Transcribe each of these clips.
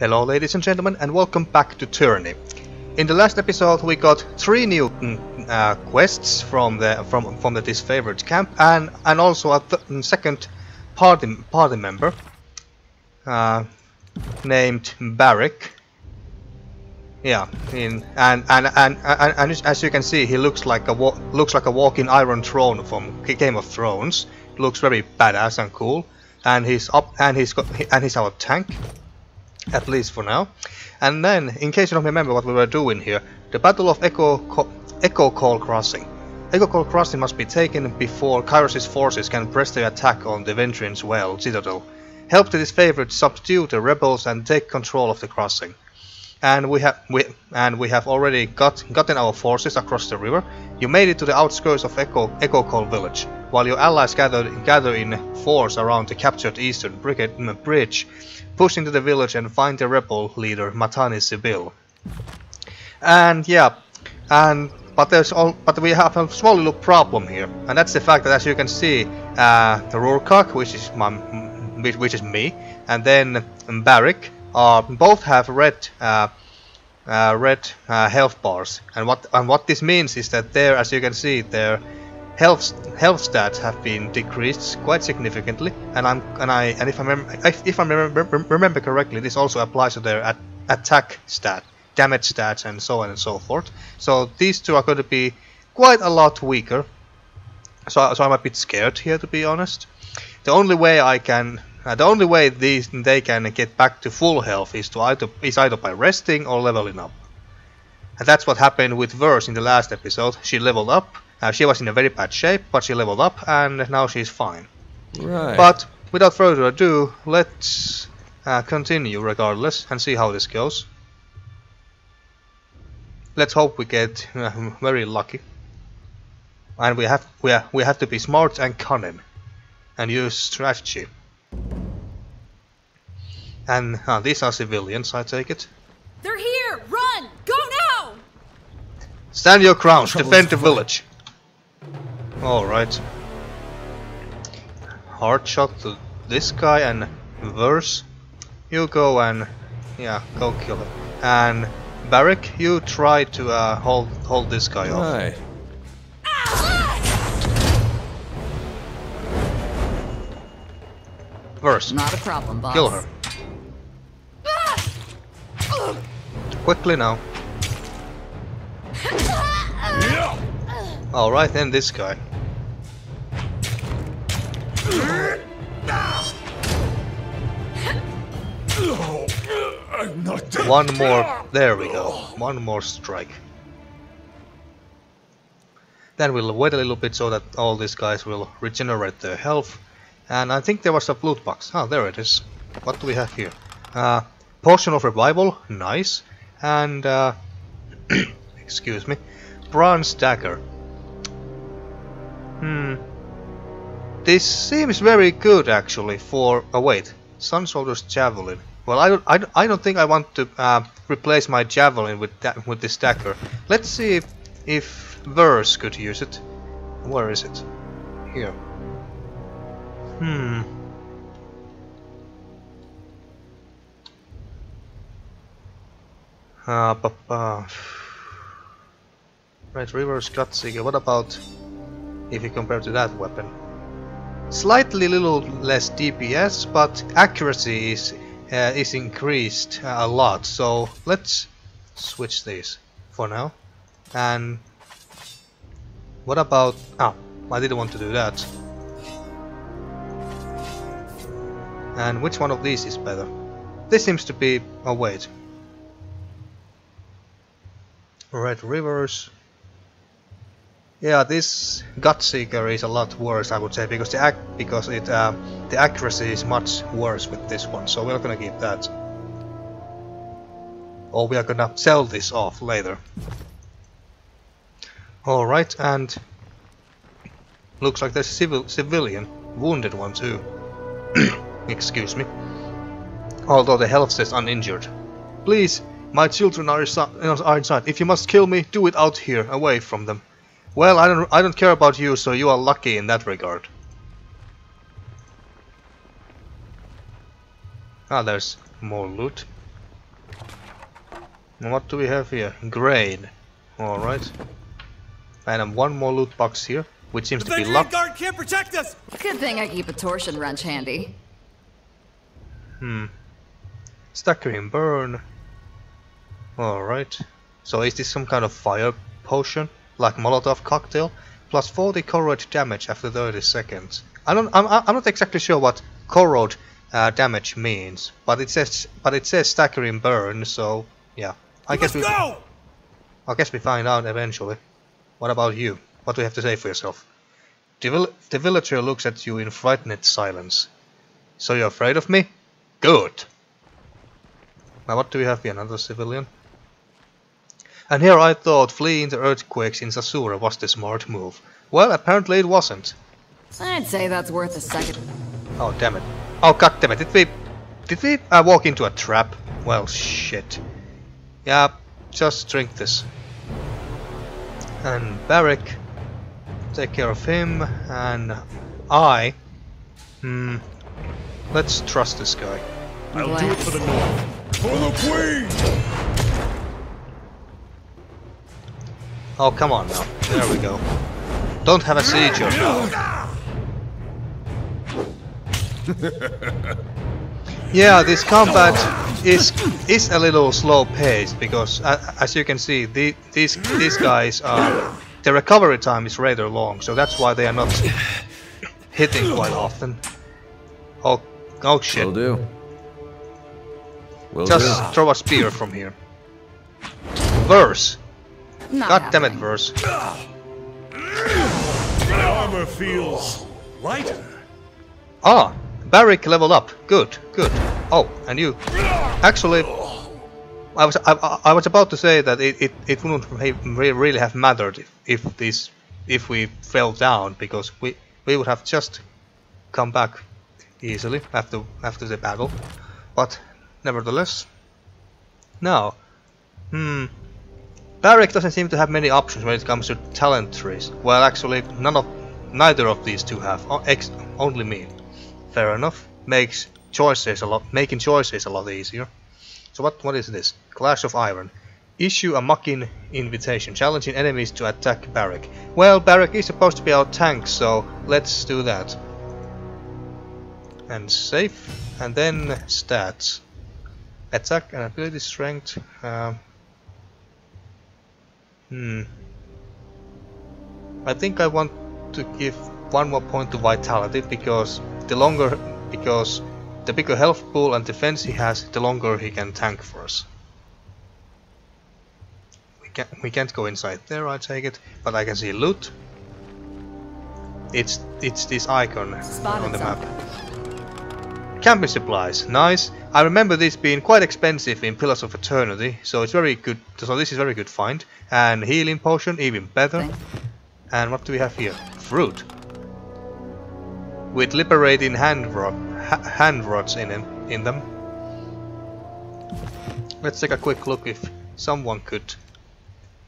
Hello ladies and gentlemen, and welcome back to Tyranny. In the last episode we got 3 new quests from the disfavored camp and also a second party member named Barrick. Yeah, and as you can see, he looks like a walking Iron Throne from Game of Thrones. Looks very badass and cool, and he's our tank. At least for now. And then, in case you don't remember what we were doing here, the Battle of Echo Call Crossing. Echo Call Crossing must be taken before Kyros' forces can press their attack on the Vendrien Guard citadel. Help the disfavored subdue the rebels and take control of the crossing. And we have already gotten our forces across the river. You made it to the outskirts of Echo Call village, while your allies gather in force around the captured eastern bridge. Push into the village and find the rebel leader Matani Sibyl. And yeah, but we have a small little problem here, and that's the fact that, as you can see, the Rurkak, which is me, and then Barrick, both have red health bars. And what this means is that as you can see, their health stats have been decreased quite significantly, and if I remember correctly, this also applies to their attack stat, damage stats, and so on and so forth. So these two are going to be quite a lot weaker. So I'm a bit scared here, to be honest. The only way they can get back to full health is either by resting or leveling up. And that's what happened with Verse in the last episode. She leveled up. She was in a very bad shape, but she leveled up, and now she's fine. Right. But without further ado, let's continue regardless and see how this goes. Let's hope we get very lucky. And we have to be smart and cunning, and use strategy. And these are civilians, I take it. They're here! Run! Go now! Stand your ground, defend the village. Alright. Hard shot to this guy, and Verse, you go and go kill him. And Barrick, you try to hold this guy off. Right. Verse, Not a problem, boss. kill her. Quickly now. Alright, then this guy. I'm not dead. One more. There we go. One more strike. Then we'll wait a little bit so that all these guys will regenerate their health. And I think there was a loot box. Oh, there it is. What do we have here? Potion of Revival. Nice. And excuse me. Bronze Dagger. This seems very good actually for... Oh wait. Sun Soldier's Javelin. Well, I don't think I want to replace my Javelin with this dagger. Let's see if Verse could use it. Where is it? Here. Right, Reverse Gutseeker. What about if you compare to that weapon? Slightly little less DPS, but accuracy is increased a lot. So let's switch these for now. And what about... Oh, I didn't want to do that. And which one of these is better? This seems to be... Oh wait. Red Rivers. Yeah, this Gutseeker is a lot worse, I would say, because the accuracy is much worse with this one. So we're gonna keep that. Or we are gonna sell this off later. All right, and looks like there's a civilian wounded one too. Excuse me. Although the health says uninjured. Please, my children are inside. If you must kill me, do it out here, away from them. Well, I don't care about you, so you are lucky in that regard. Ah, there's more loot. And what do we have here? Grain. Alright. And one more loot box here, which seems to be Vendrien locked. Guard can't protect us! Good thing I keep a torsion wrench handy. Staggering burn. Alright. So is this some kind of fire potion? Like Molotov cocktail? Plus 40 corrode damage after 30 seconds. I'm not exactly sure what corrode damage means, but it says staggering burn, so yeah. I guess we find out eventually. What about you? What do you have to say for yourself? The villager looks at you in frightened silence. So you're afraid of me? Good. Now what do we have here? Another civilian? And here I thought fleeing the earthquakes in Sasura was the smart move. Well, apparently it wasn't. I'd say that's worth a second. Oh damn it. Oh god damn it. Did we walk into a trap? Well shit. Yeah, just drink this. And Barrick, take care of him, and let's trust this guy. I'll do it for the North. For the Queen! Oh come on now, there we go. Don't have a siege now. Yeah, this combat is a little slow paced because as you can see, these guys are, their recovery time is rather long, so that's why they are not hitting quite often. Oh shit. Will do. Will Just do. throw a spear from here. Verse. Not God damn it, happening. Verse. My armor feels lighter. Ah, Barrick leveled up. Good, good. Oh, and you. Actually, I was about to say that it wouldn't really have mattered if we fell down, because we would have just come back easily after the battle. But nevertheless, now, Barrick doesn't seem to have many options when it comes to talent trees. Well, actually, neither of these two have. Only me. Fair enough. Making choices a lot easier. So what is this? Clash of Iron. Issue a mocking invitation, challenging enemies to attack Barrick. Well, Barrick is supposed to be our tank, so let's do that. And save, and then stats. Attack and ability strength. I think I want to give one more point to vitality, because the bigger health pool and defense he has, the longer he can tank for us. We can't go inside there, I take it, but I can see loot. It's this icon on the map. Camping supplies, nice. I remember this being quite expensive in Pillars of Eternity, so it's very good. So this is very good find. And healing potion, even better. And what do we have here? Fruit. With liberating hand rods in them. Let's take a quick look if someone could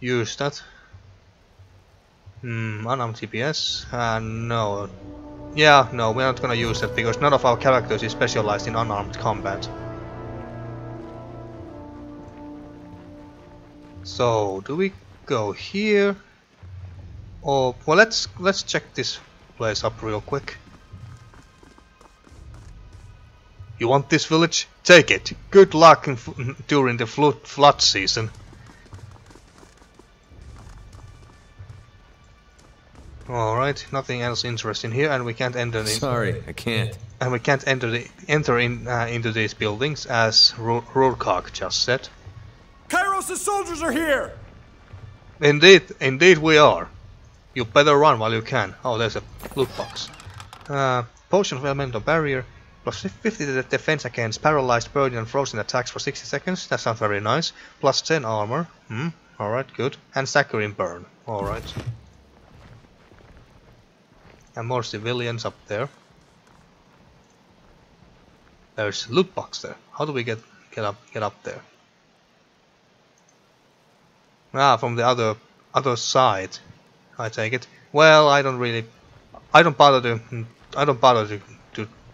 use that. Unarmed TPS. No. Yeah, no, we're not gonna use that because none of our characters is specialized in unarmed combat. So, do we go here? Or, well, let's check this place up real quick. You want this village? Take it. Good luck during the flood season. Alright, nothing else interesting here, and we can't enter in. Sorry, I can't. And we can't enter into these buildings, as Rurkog just said. Kyros' soldiers are here! Indeed we are. You better run while you can. Oh, there's a loot box. Potion of Elemental Barrier. Plus 50 to the defense against paralyzed, burning and frozen attacks for 60 seconds. That sounds very nice. Plus 10 armor. Alright, good. And Staggering Burn. Alright. And more civilians up there. There's a loot box there. How do we get up there? Ah, from the other side, I take it. Well, I don't bother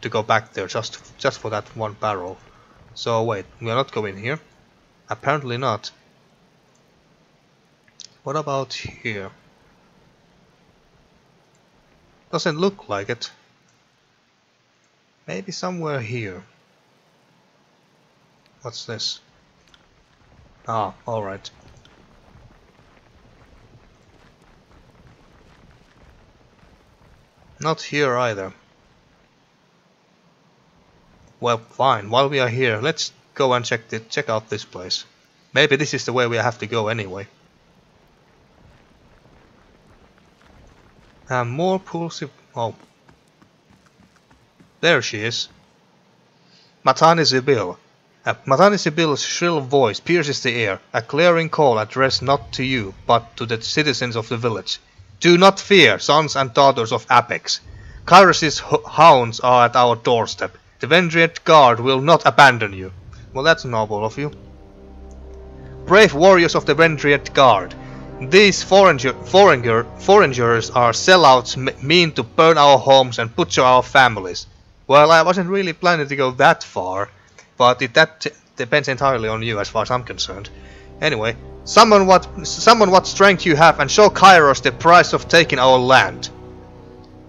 to go back there just for that one barrel. So wait, we are not going here. Apparently not. What about here? Doesn't look like it. Maybe somewhere here. What's this? Ah, alright. Not here either. Well, fine. While we are here, let's go and check out this place. Maybe this is the way we have to go anyway. More pools. Oh. There she is. Matani Sibyl. Matani Sibyl's shrill voice pierces the air, a clarion call addressed not to you, but to the citizens of the village. Do not fear, sons and daughters of Apex. Kyros' hounds are at our doorstep. The Vendrien Guard will not abandon you. Well, that's noble of you. Brave warriors of the Vendrien Guard. These foreigners are sellouts mean to burn our homes and butcher our families. Well, I wasn't really planning to go that far, but that depends entirely on you as far as I'm concerned. Anyway, summon what strength you have and show Kyros the price of taking our land.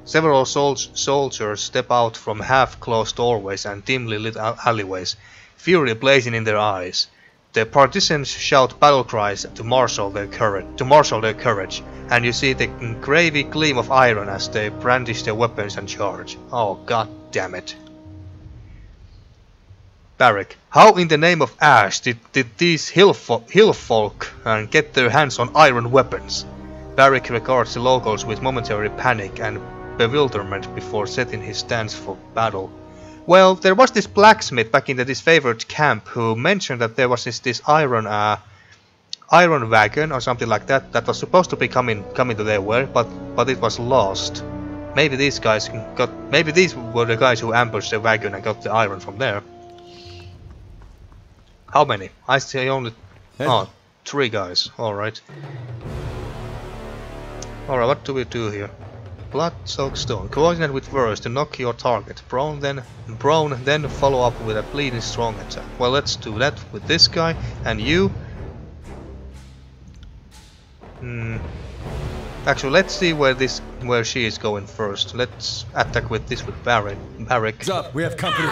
Several soldiers step out from half-closed doorways and dimly lit alleyways, fury blazing in their eyes. The partisans shout battle cries to marshal their courage, and you see the gravy gleam of iron as they brandish their weapons and charge. Oh, god damn it. Barrick, how in the name of Ash did these hill folk get their hands on iron weapons? Barrick regards the locals with momentary panic and bewilderment before setting his stance for battle. Well, there was this blacksmith back in the disfavored camp who mentioned that there was this iron wagon or something like that was supposed to be coming to their way, but it was lost. Maybe these were the guys who ambushed the wagon and got the iron from there. How many? I see only 3 guys. All right. All right. What do we do here? Blood-soaked stone. Coordinate with verse to knock your target. Prone, then follow up with a bleeding strong attack. Well, let's do that with this guy. And you. Actually, let's see where she is going first. Let's attack with this with Barrick. What's up? We have company.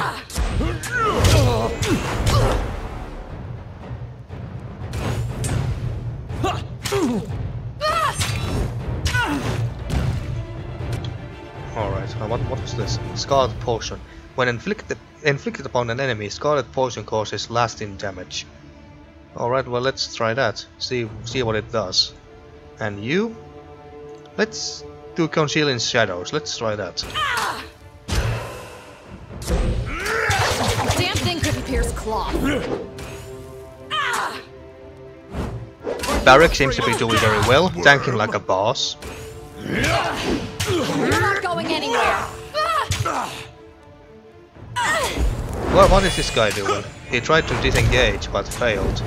Alright, what was this? Scarlet Potion. When inflicted upon an enemy, Scarlet Potion causes lasting damage. Alright, well, let's try that. See what it does. And you? Let's do Concealing Shadows. Let's try that. Damn thing couldn't pierce cloth. Barrick seems to be doing very well, tanking like a boss. You're not going anywhere. Well, what is this guy doing? He tried to disengage, but failed.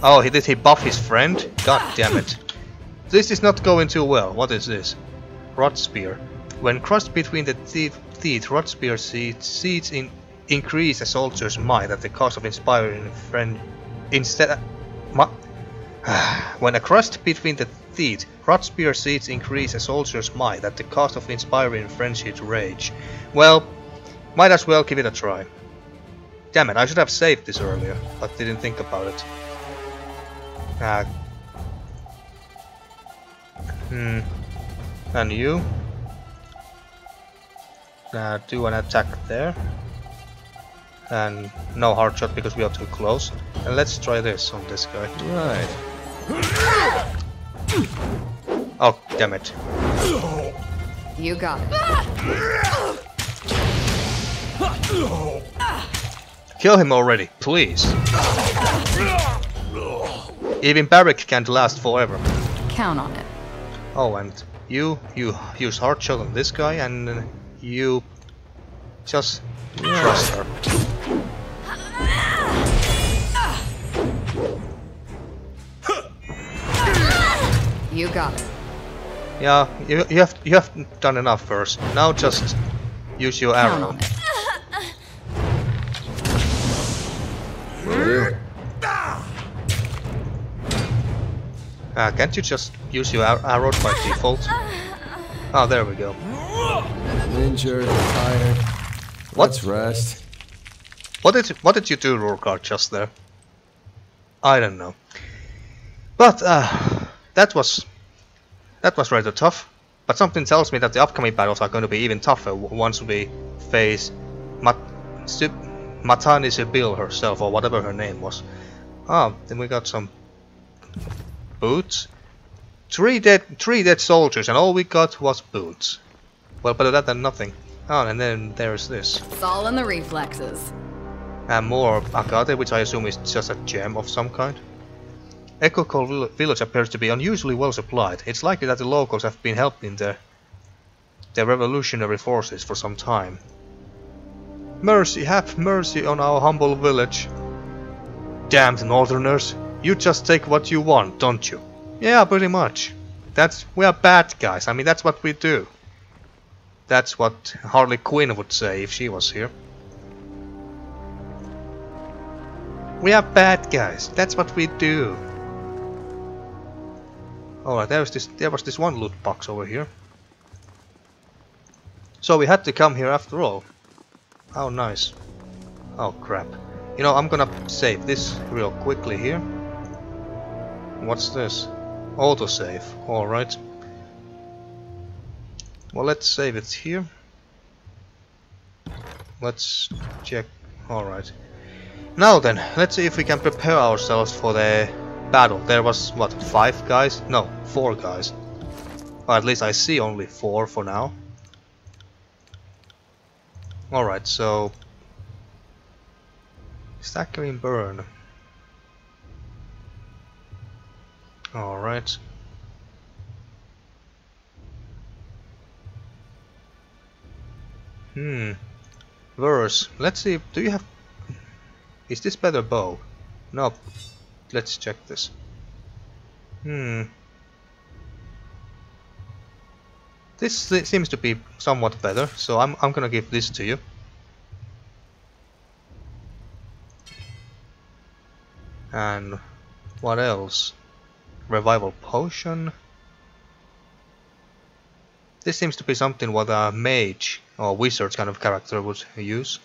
Oh, did he buff his friend? God damn it. This is not going too well. What is this? Rot Spear. When crushed between the teeth, Rot Spear seeds increase a soldier's might at the cost of inspiring friend. When crushed between the teeth, Rot Spear seeds increase a soldier's might at the cost of inspiring friendship rage. Well, might as well give it a try. Damn it, I should have saved this earlier, but didn't think about it. And you? Do an attack there. And no hard shot because we are too close. And let's try this on this guy. Right. Oh, damn it. You got it. Kill him already, please. Even Barrick can't last forever. Count on it. Oh, and you use hard shot on this guy, and you just trust her. You got it. Yeah, you have done enough first. Now just use your Count arrow. on it. Will do. Can't you just use your arrows by default? Oh, there we go. Injured, tired. What? Let's rest. What did you do, Rurkar, just there? I don't know. But that was rather tough. But something tells me that the upcoming battles are going to be even tougher once we face Matani Sibyl herself, or whatever her name was. Ah, then we got some boots. Three dead soldiers, and all we got was boots. Well, better that than nothing. Oh, and then there's this. It's all in the reflexes. And more agate, which I assume is just a gem of some kind. Echo Call village appears to be unusually well supplied. It's likely that the locals have been helping their revolutionary forces for some time. Mercy, have mercy on our humble village. Damned northerners, you just take what you want, don't you? Yeah, pretty much. We are bad guys, I mean that's what we do. That's what Harley Quinn would say if she was here. We are bad guys, that's what we do. Alright, there was this one loot box over here. So we had to come here after all. How nice. Oh crap. You know, I'm gonna save this real quickly here. What's this? Autosave. Alright. Well, let's save it here. Let's check. Alright. Now then, let's see if we can prepare ourselves for the battle. There was, what, 5 guys? No, 4 guys. Or at least I see only 4 for now. Alright, so... Staggering burn. Alright. Verse. Let's see, do you have... Is this better bow? No. Let's check this. This seems to be somewhat better, so I'm gonna give this to you. And what else? Revival potion. This seems to be something what a mage or wizard kind of character would use.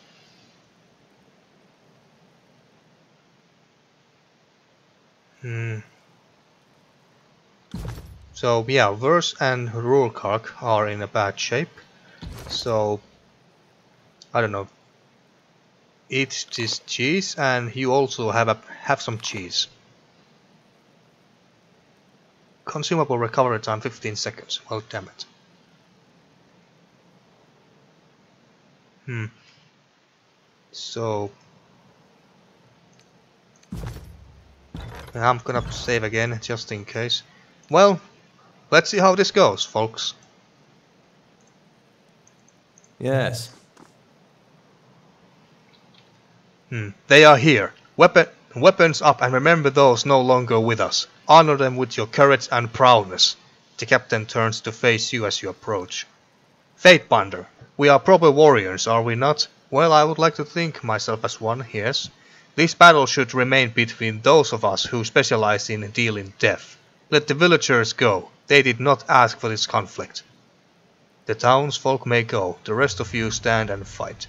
So yeah, Verse and Rurkark are in a bad shape. So I don't know. Eat this cheese, and you also have some cheese. Consumable recovery time 15 seconds. Well, damn it. So I'm gonna save again just in case. Well, let's see how this goes, folks. Yes. They are here. Weapons up, and remember those no longer with us. Honor them with your courage and prowess. The captain turns to face you as you approach. Fatebinder, we are proper warriors, are we not? Well, I would like to think myself as one, yes. This battle should remain between those of us who specialize in dealing death. Let the villagers go. They did not ask for this conflict. The townsfolk may go. The rest of you stand and fight.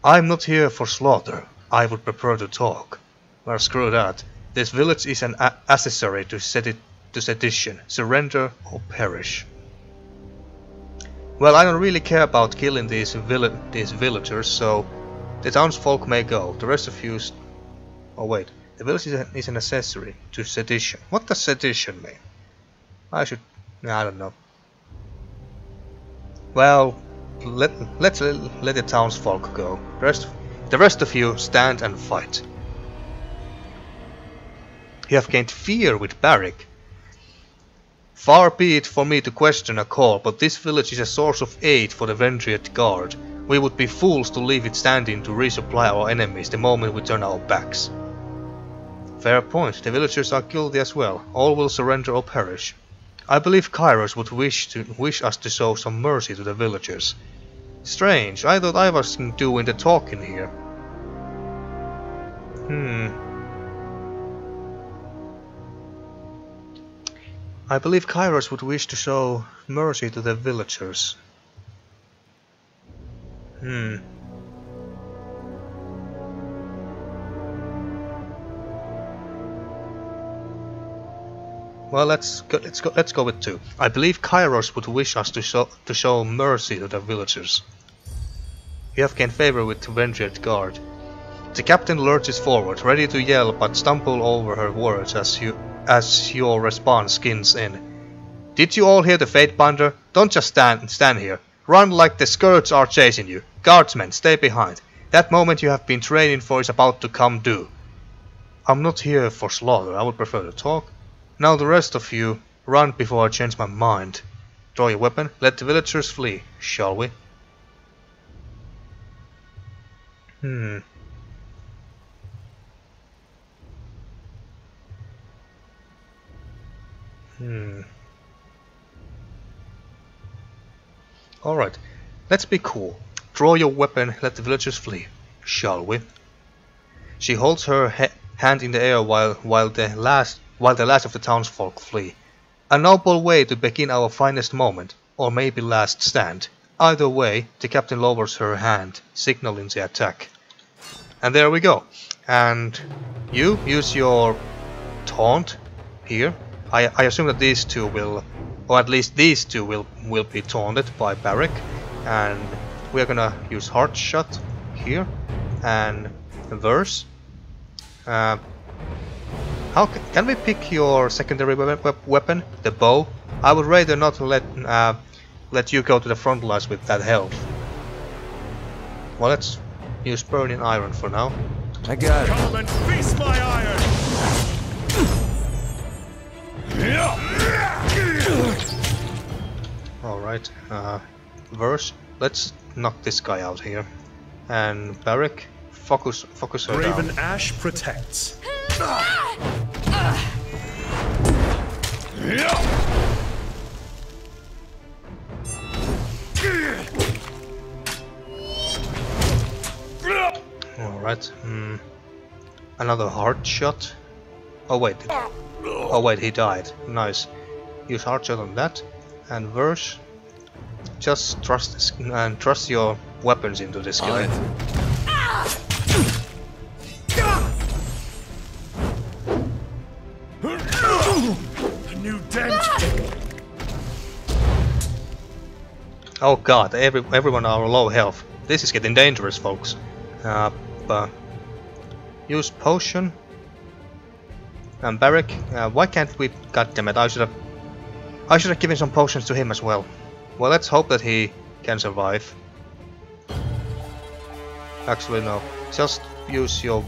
I'm not here for slaughter. I would prefer to talk. Well, screw that. This village is an accessory to sedition. Surrender or perish. Well, I don't really care about killing these villagers, so the townsfolk may go. The rest of you... Oh wait, the village is an accessory to sedition. What does sedition mean? I don't know. Well, let's let the townsfolk go. The rest of you stand and fight. You have gained fear with Barrick. Far be it for me to question a call, but this village is a source of aid for the Vendrien Guard. We would be fools to leave it standing to resupply our enemies the moment we turn our backs. Fair point, the villagers are guilty as well. All will surrender or perish. I believe Kyros would wish us to show some mercy to the villagers. Strange, I thought I was doing the talking here. I believe Kyros would wish to show mercy to the villagers. Well, let's go with 2. I believe Kyros would wish us to show mercy to the villagers. You have gained favor with Vendrien Guard. The captain lurches forward, ready to yell, but stumble over her words as your response skins in. Did you all hear the fate binder? Don't just stand here. Run like the Scourge are chasing you. Guardsmen, stay behind. That moment you have been training for is about to come due. I'm not here for slaughter, I would prefer to talk. Now the rest of you, run before I change my mind. Draw your weapon, let the villagers flee, shall we? Alright, let's be cool. Draw your weapon, let the villagers flee, shall we? She holds her hand in the air while the last of the townsfolk flee. A noble way to begin our finest moment, or maybe last stand. Either way, the captain lowers her hand, signaling the attack. And there we go. And you use your taunt here. I assume that these two will, or at least these two will be taunted by Barrick, and we're gonna use Heart Shot here and Verse. How can we pick your secondary weapon, the bow? I would rather not let you go to the front lines with that health. Well, let's use Burning Iron for now. I got it. Come and feast my iron! Alright, Verse, let's knock this guy out here. And Barrick, focus her Raven down. Ash protects. Alright, another Heart Shot. Oh wait, he died. Nice. Use Heart Shot on that. And Verse, just trust your weapons into this guy. A new dent. Oh god, everyone are low health. This is getting dangerous, folks. But use potion. And Barrick, why can't we? Goddammit, I should have given some potions to him as well. Well, let's hope that he can survive. Actually, no. Just use your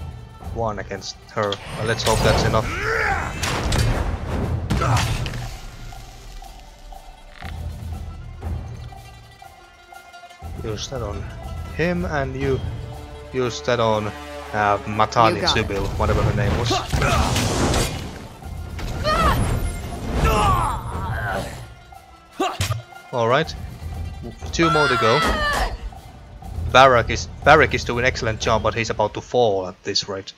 one against her. Well, let's hope that's enough. Use that on him, and you use that on Matani Sybil, whatever her name was. Alright, 2 more to go. Barrick is doing an excellent job, but he's about to fall at this rate.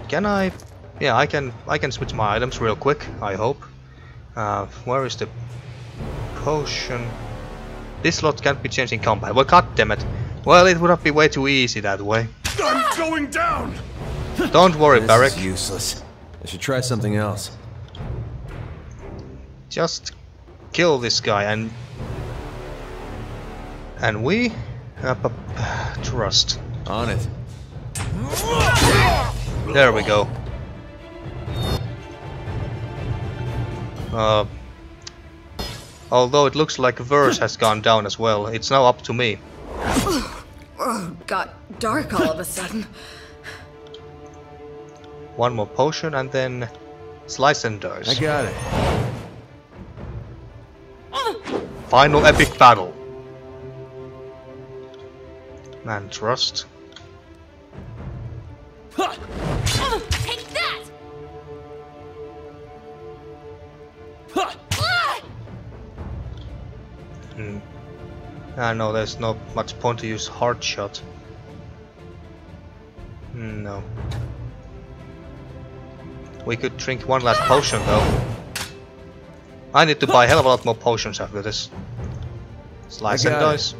Can I? Yeah, I can switch my items real quick, I hope. Where is the potion? This slot can't be changed in combat. Well, goddammit. Well, it would have been way too easy that way. I'm going down. Don't worry, Barrick. This is useless. I should try something else. Just kill this guy and we trust. On it. There we go. Although it looks like Verse has gone down as well, it's now up to me. Got dark all of a sudden. One more potion and then Slice and Dice. I got it. Final epic battle. Man, trust. Take that! No, there's not much point to use Heart Shot. No. We could drink one last potion though. I need to buy a hell of a lot more potions after this. Slice and dice.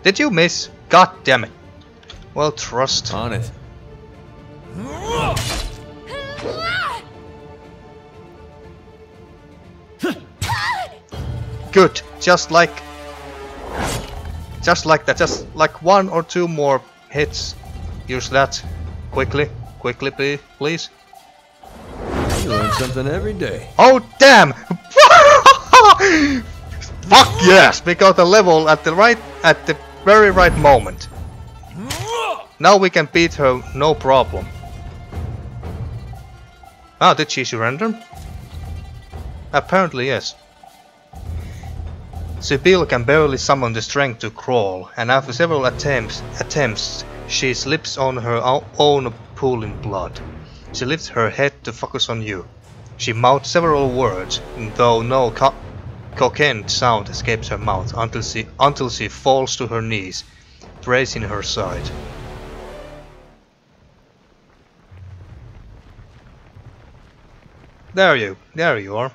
Did you miss? God damn it. Well, trust. On it. Good. Just like that. Just like 1 or 2 more hits. Use that. Quickly. Quickly, please. You learn something every day. Oh, damn! Fuck yes! We got the level at the very right moment. Now we can beat her, no problem. Ah, did she surrender? Apparently yes. Sibyl can barely summon the strength to crawl, and after several attempts, she slips on her own pool in blood. She lifts her head to focus on you. She mouths several words, though no coherent sound escapes her mouth until she falls to her knees, bracing her side. There you are.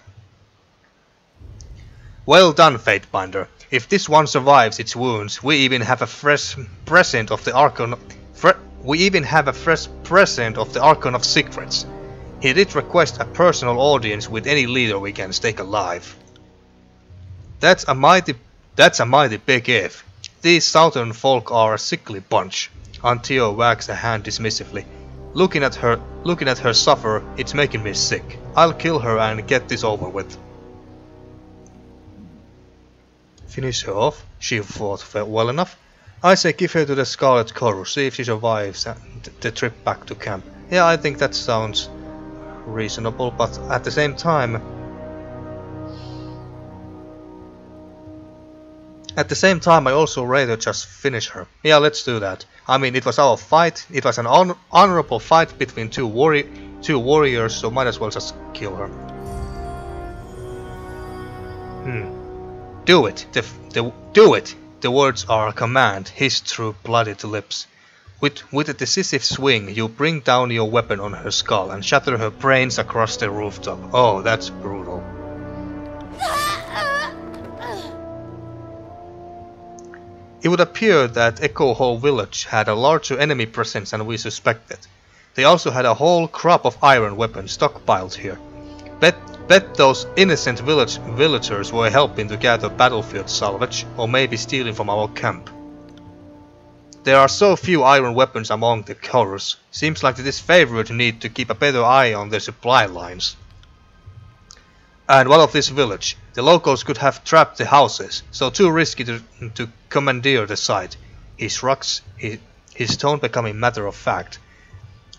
Well done, Fatebinder. If this one survives its wounds, we even have a fresh present of the Archon. We even have a fresh present of the Archon of Secrets. He did request a personal audience with any leader we can stake alive. That's a mighty big if. These southern folk are a sickly bunch. Antio wags a hand dismissively. Looking at her suffer, it's making me sick. I'll kill her and get this over with. Finish her off. She fought well enough. I say give her to the Scarlet Kyros, see if she survives the trip back to camp. Yeah, I think that sounds reasonable, but at the same time... I also rather just finish her. Yeah, let's do that. I mean, it was our fight. It was an honorable fight between two warriors, so might as well just kill her. Do it. Do it. The words are a command, hissed through bloodied lips. With a decisive swing, you bring down your weapon on her skull and shatter her brains across the rooftop. Oh, that's brutal. It would appear that Echo Hall village had a larger enemy presence than we suspected. They also had a whole crop of iron weapons stockpiled here. Bet those innocent villagers were helping to gather battlefield salvage, or maybe stealing from our camp. There are so few iron weapons among the Kyros. Seems like the disfavored need to keep a better eye on their supply lines. And what of this village? The locals could have trapped the houses, so too risky to commandeer the site. He shrugs, his tone becoming matter of fact.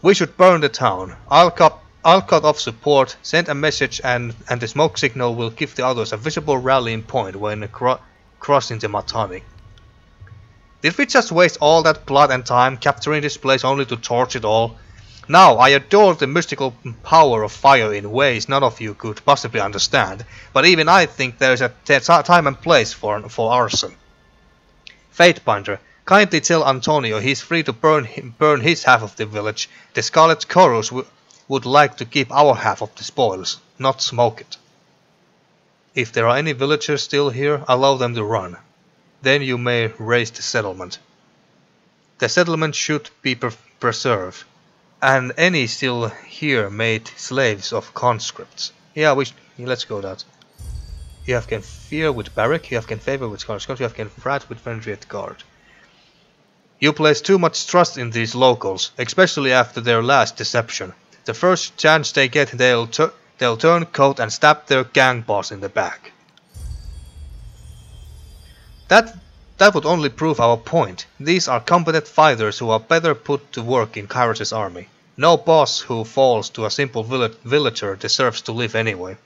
We should burn the town. I'll cut off support, send a message, and the smoke signal will give the others a visible rallying point when crossing the Matani. Did we just waste all that blood and time capturing this place only to torch it all? Now, I adore the mystical power of fire in ways none of you could possibly understand, but even I think there is a time and place for arson. Fatebinder, kindly tell Antonio he's free to burn his half of the village. The Scarlet Kyros would like to keep our half of the spoils, not smoke it. If there are any villagers still here, allow them to run. Then you may raise the settlement. The settlement should be preserved, and any still here made slaves of conscripts. Yeah, let's go that. You have gained fear with Barrack, you have gained favor with Kyros, you have gained frat with Vendrien Guard. You place too much trust in these locals, especially after their last deception. The first chance they get, they'll turn coat and stab their gang boss in the back. That would only prove our point. These are competent fighters who are better put to work in Kyros' army. No boss who falls to a simple villager deserves to live anyway.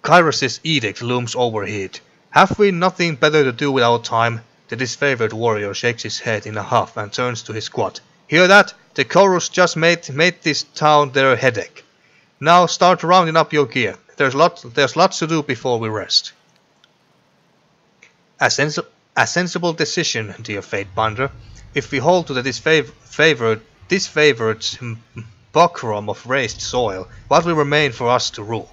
Kyros' edict looms overhead. Have we nothing better to do with our time? The disfavored warrior shakes his head in a huff and turns to his squad. Hear that? The Kyros just made this town their headache. Now start rounding up your gear. There's lots to do before we rest. A sensible decision, dear Fatebinder. If we hold to the disfavored disfavored buckram of raised soil, what will remain for us to rule?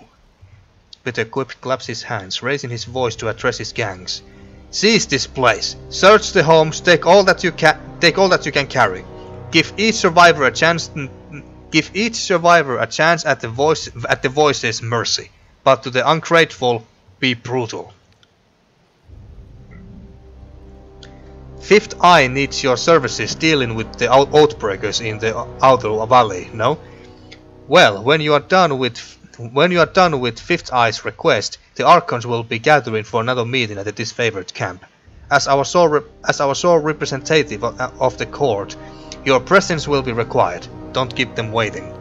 Peter claps his hands, raising his voice to address his gangs. Seize this place, search the homes, take all that you can carry. Give each survivor a chance at the voice's mercy, but to the ungrateful, be brutal. Fifth Eye needs your services dealing with the outbreakers in the outer valley, no? Well, when you are done with Fifth Eye's request, the Archons will be gathering for another meeting at the disfavored camp. As our sole representative of the court, your presence will be required. Don't keep them waiting.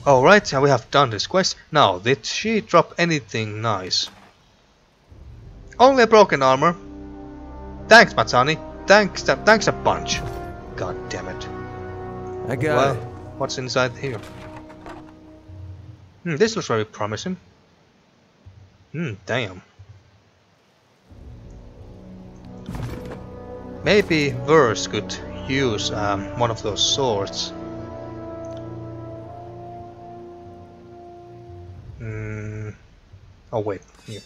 Alright, we have done this quest. Now, did she drop anything nice? Only broken armor. Thanks, Matsani. Thanks a bunch. God damn it. I got it. What's inside here? This looks very promising. Damn. Maybe Verse could use one of those swords. Oh wait, here.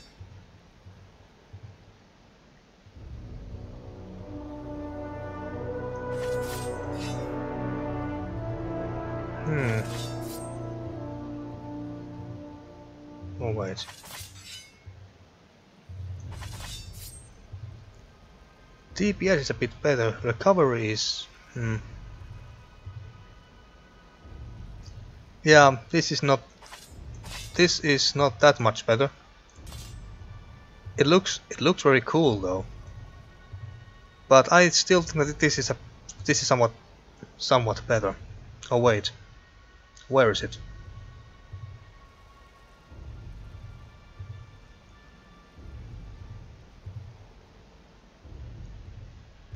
Oh wait. DPS is a bit better. Recovery is... Yeah, this is not that much better. It looks very cool though. But I still think that this is somewhat better. Oh wait. Where is it?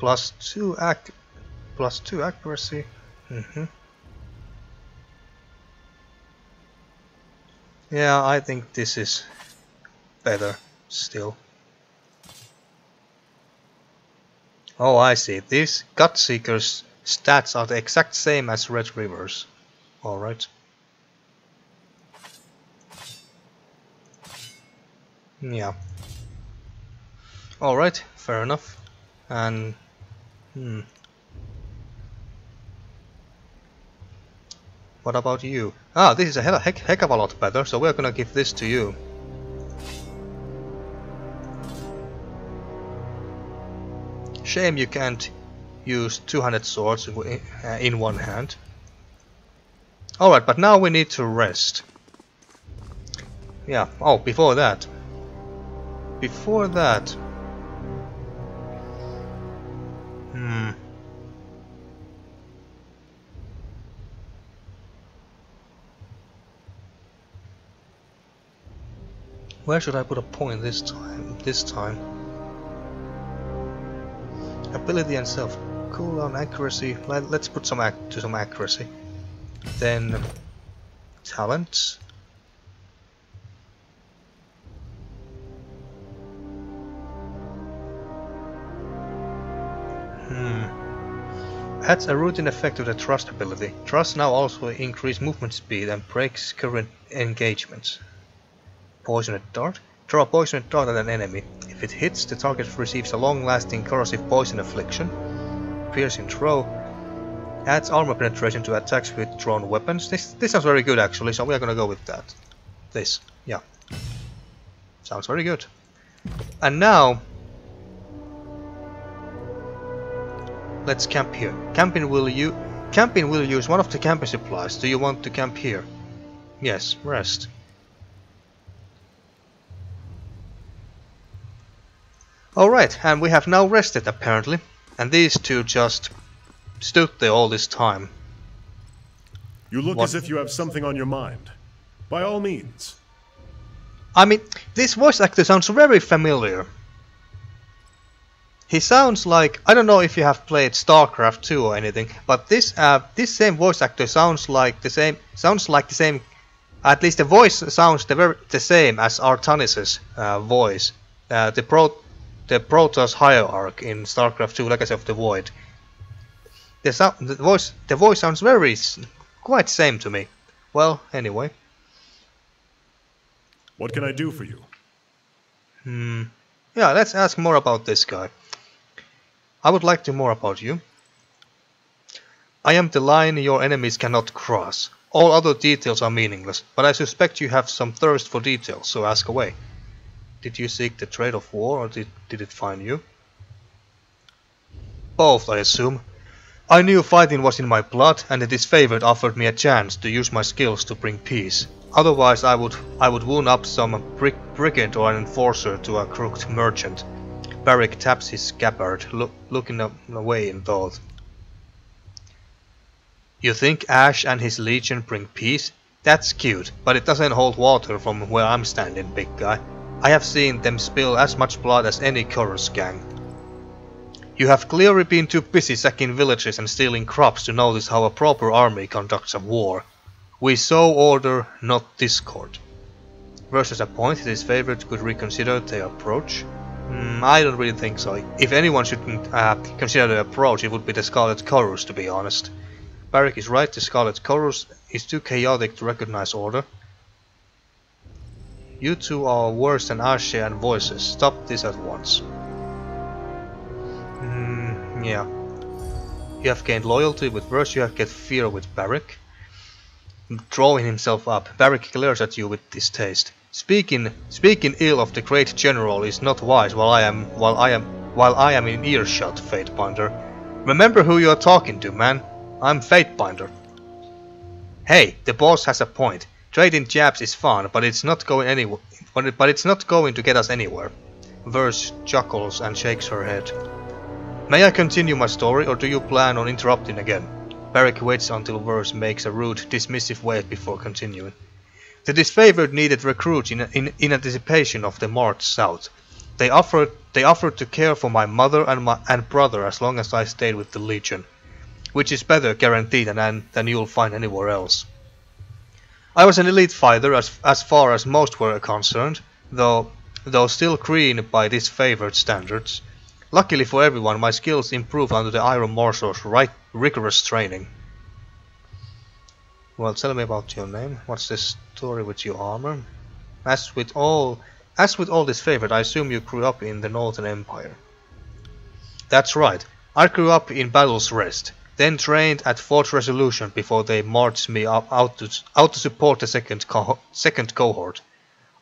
+2 accuracy. Yeah, I think this is better still. Oh, I see. These Gutseeker's stats are the exact same as Red River's. Alright. Yeah. Alright, fair enough. And... What about you? Ah, this is a heck of a lot better, so we're gonna give this to you. Shame you can't use 200 swords in one hand. Alright, but now we need to rest. Yeah, oh, before that. Where should I put a point this time? Ability and self. Cooldown, accuracy. Let's put some accuracy. Then talent. Adds a routine effect to the Trust ability. Trust now also increases movement speed and breaks current engagements. Poisoned dart. Throw a poisoned dart at an enemy. If it hits, the target receives a long-lasting corrosive poison affliction. Piercing throw. Adds armor penetration to attacks with thrown weapons. This sounds very good actually, so we are gonna go with that. This, yeah. Sounds very good. And now... let's camp here. Camping will use one of the camping supplies. Do you want to camp here? Yes, rest. Alright, and we have now rested apparently. And these two just stood there all this time. You look as if you have something on your mind. By all means. I mean, this voice actor sounds very familiar. He sounds like, I don't know if you have played StarCraft 2 or anything, but this same voice actor sounds like the same, at least the voice sounds the same as Artanis's voice. the Protoss hierarch in StarCraft 2 Legacy of the Void. The voice sounds quite same to me. Well, anyway. What can I do for you? Yeah, let's ask more about this guy. I would like to know more about you. I am the line your enemies cannot cross. All other details are meaningless, but I suspect you have some thirst for details, so ask away. Did you seek the trade of war, or did it find you? Both, I assume. I knew fighting was in my blood, and the disfavored offered me a chance to use my skills to bring peace. Otherwise I would wound up some brigand or an enforcer to a crooked merchant. Barrick taps his scabbard, looking away in thought. You think Ash and his legion bring peace? That's cute, but it doesn't hold water from where I'm standing, big guy. I have seen them spill as much blood as any Kyros gang. You have clearly been too busy sacking villages and stealing crops to notice how a proper army conducts a war. We sow order, not discord. Versus a point, his favorite could reconsider their approach. I don't really think so. If anyone should consider the approach, it would be the Scarlet Kyros, to be honest. Barrick is right, the Scarlet Kyros is too chaotic to recognize order. You two are worse than Ashe and Voices. Stop this at once. Yeah. You have gained loyalty with Verse, you have gained fear with Barrick. Drawing himself up, Barrick glares at you with distaste. Speaking ill of the great general is not wise while I am in earshot, Fatebinder. Remember who you are talking to, man. I'm Fatebinder. Hey, the boss has a point. Trading jabs is fun, but it's not going anywhere. But it's not going to get us anywhere. Verse chuckles and shakes her head. May I continue my story, or do you plan on interrupting again? Barrick waits until Verse makes a rude, dismissive wave before continuing. The disfavored needed recruits in anticipation of the march south. They offered to care for my mother and brother as long as I stayed with the Legion, which is better guaranteed than you'll find anywhere else. I was an elite fighter as far as most were concerned, though still green by disfavored standards. Luckily for everyone, my skills improved under the Iron Marshal's rigorous training. Well, tell me about your name. What's the story with your armor? As with all disfavored, I assume you grew up in the Northern Empire. That's right. I grew up in Battle's Rest, then trained at Fort Resolution before they marched me out to support the second cohort.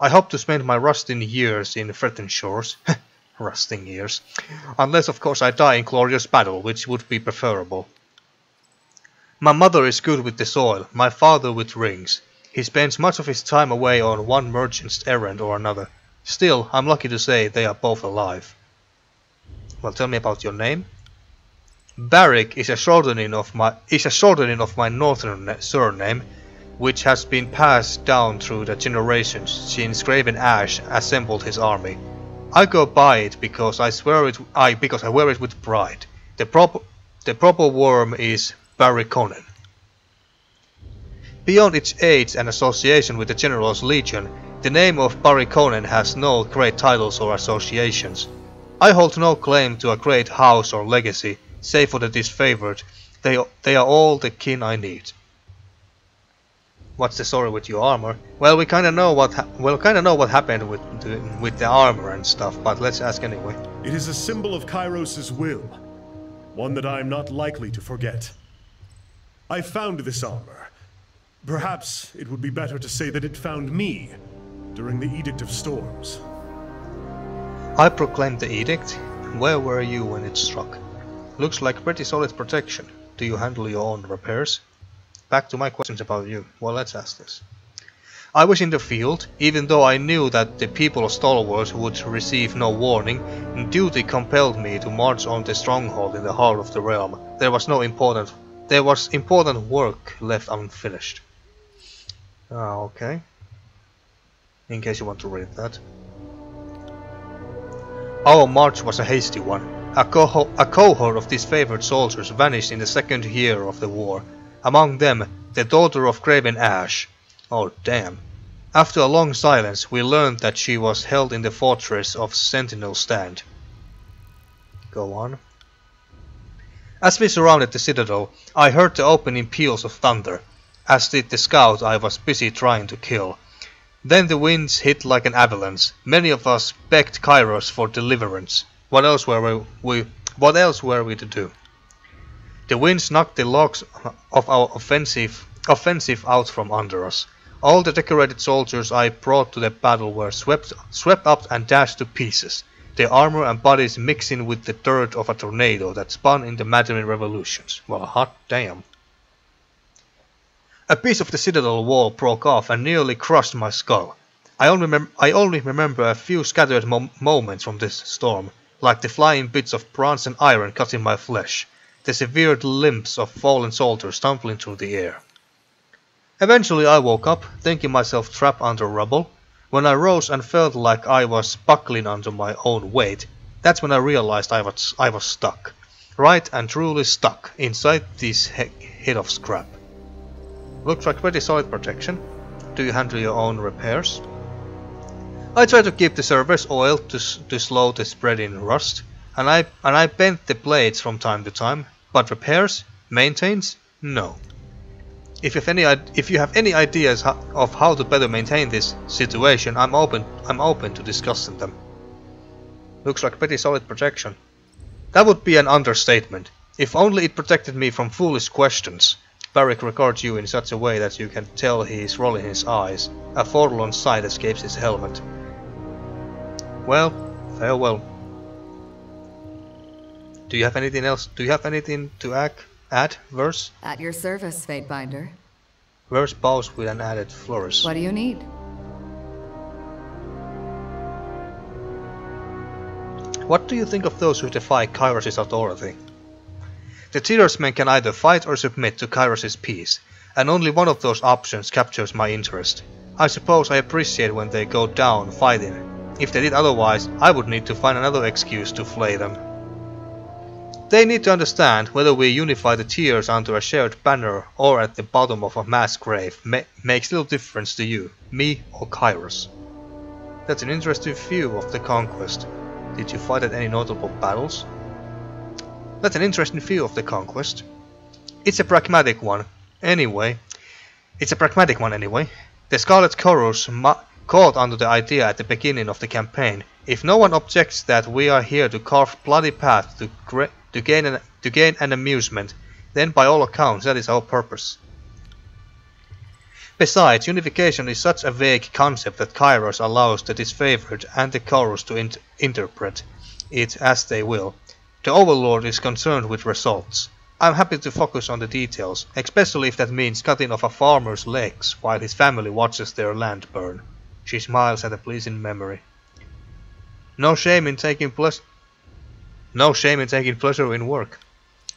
I hope to spend my rusting years in Threatened Shores. Rusting years. Unless of course I die in glorious battle, which would be preferable. My mother is good with the soil, my father with rings. He spends much of his time away on one merchant's errand or another. Still, I'm lucky to say they are both alive. Well, tell me about your name. Barrick is a shortening of my northern surname, which has been passed down through the generations since Graven Ash assembled his army. I go by it because I wear it with pride. The proper worm is Barrikonen. Beyond its age and association with the General's Legion, the name of Barrikonen has no great titles or associations. I hold no claim to a great house or legacy, save for the disfavored. They are all the kin I need. What's the story with your armor? Well, we kinda know what happened with the armor and stuff, but let's ask anyway. It is a symbol of Kyros' will, one that I am not likely to forget. I found this armor. Perhaps it would be better to say that it found me during the Edict of Storms. I proclaimed the edict. Where were you when it struck? Looks like pretty solid protection. Do you handle your own repairs? Back to my questions about you. Well, let's ask this. I was in the field, even though I knew that the people of Stalwart would receive no warning, and duty compelled me to march on the stronghold in the heart of the realm. There was important work left unfinished. Okay. In case you want to read that. Our march was a hasty one. A cohort of disfavored soldiers vanished in the second year of the war. Among them, the daughter of Graven Ash. Oh damn. After a long silence, we learned that she was held in the fortress of Sentinel Stand. Go on. As we surrounded the citadel, I heard the opening peals of thunder, as did the scout I was busy trying to kill. Then the winds hit like an avalanche. Many of us begged Kyros for deliverance. What else were we to do? The winds knocked the logs of our offensive out from under us. All the decorated soldiers I brought to the battle were swept up and dashed to pieces, their armor and bodies mixing with the dirt of a tornado that spun in the maddening revolutions. Well, hot damn. A piece of the citadel wall broke off and nearly crushed my skull. I only remember a few scattered moments from this storm, like the flying bits of bronze and iron cutting my flesh, the severed limbs of fallen soldiers tumbling through the air. Eventually I woke up, thinking myself trapped under rubble. When I rose and felt like I was buckling under my own weight, that's when I realized I was stuck. Right and truly stuck inside this head of scrap. Looks like pretty solid protection. Do you handle your own repairs? I try to keep the surface oil to slow the spreading rust, and I bent the blades from time to time, but repairs? Maintains? No. If you have any ideas of how to better maintain this situation, I'm open to discussing them. Looks like pretty solid protection. That would be an understatement. If only it protected me from foolish questions. Varric regards you in such a way that you can tell he is rolling his eyes. A forlorn sight escapes his helmet. Well, farewell. Do you have anything else? Do you have anything to add, Verse? At your service, Fatebinder. Verse bows with an added flourish. What do you need? What do you think of those who defy Kyros' authority? The Tyranny can either fight or submit to Kyros' peace, and only one of those options captures my interest. I suppose I appreciate when they go down fighting. If they did otherwise, I would need to find another excuse to flay them. They need to understand whether we unify the tiers under a shared banner or at the bottom of a mass grave makes little difference to you, me or Kyros. That's an interesting view of the conquest. Did you fight at any notable battles? That's an interesting view of the conquest. It's a pragmatic one anyway. The Scarlet Kyros caught onto the idea at the beginning of the campaign. If no one objects that we are here to carve bloody paths to gain an amusement, then by all accounts that is our purpose. Besides, unification is such a vague concept that Kyros allows the disfavored and the Kyros to interpret it as they will. The Overlord is concerned with results. I'm happy to focus on the details, especially if that means cutting off a farmer's legs while his family watches their land burn. She smiles at a pleasing memory. No shame in taking pleasure in work.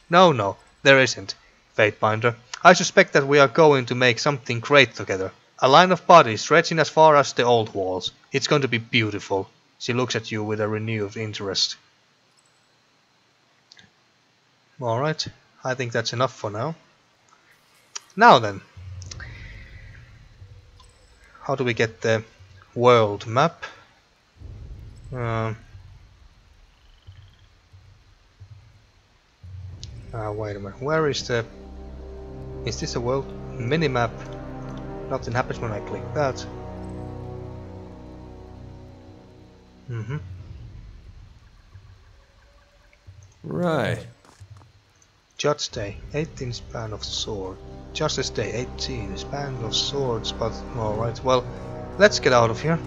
No, there isn't, Fatebinder. I suspect that we are going to make something great together. A line of bodies stretching as far as the old walls. It's going to be beautiful. She looks at you with a renewed interest. Alright, I think that's enough for now. Now then, how do we get the world map? Wait a minute, where is the... Is this a world minimap? Nothing happens when I click that. Right. Judge Day, 18 span of sword. Justice Day, 18 span of swords, but alright, well, let's get out of here.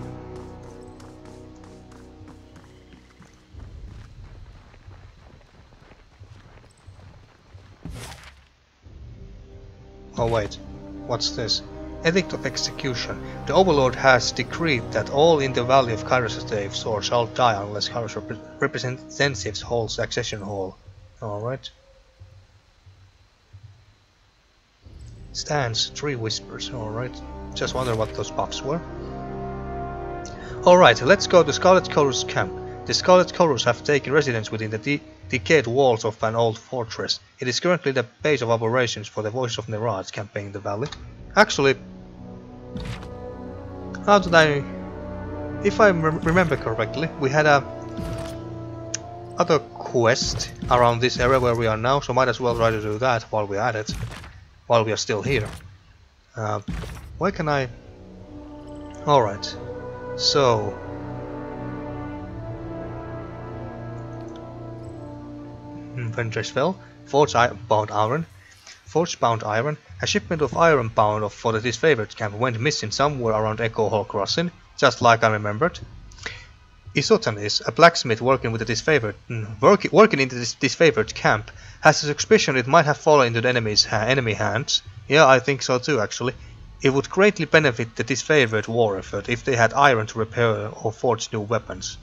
Oh wait, what's this? Edict of Execution. The Overlord has decreed that all in the Valley of Kyros' Day of Swords shall die unless Kyros representatives hold Accession Hall. Alright. Stands, 3 whispers, alright. Just wonder what those buffs were. Alright, let's go to Scarlet Kyros camp. The Scarlet Kyros have taken residence within the decayed walls of an old fortress. It is currently the base of operations for the Voices of Nerad's campaign in the valley. Actually, how did I... If I remember correctly, we had a other quest around this area where we are now, so might as well try to do that while we're at it, while we are still here. Where can I... Alright, so... Vendrien Guard, Forge-bound iron. A shipment of iron bound for the disfavored camp went missing somewhere around Echo Hall Crossing, just like I remembered. Isotanis, a blacksmith working with the disfavored, working in the disfavored camp, has a suspicion it might have fallen into the enemy hands. Yeah, I think so too, actually. It would greatly benefit the disfavored war effort if they had iron to repair or forge new weapons.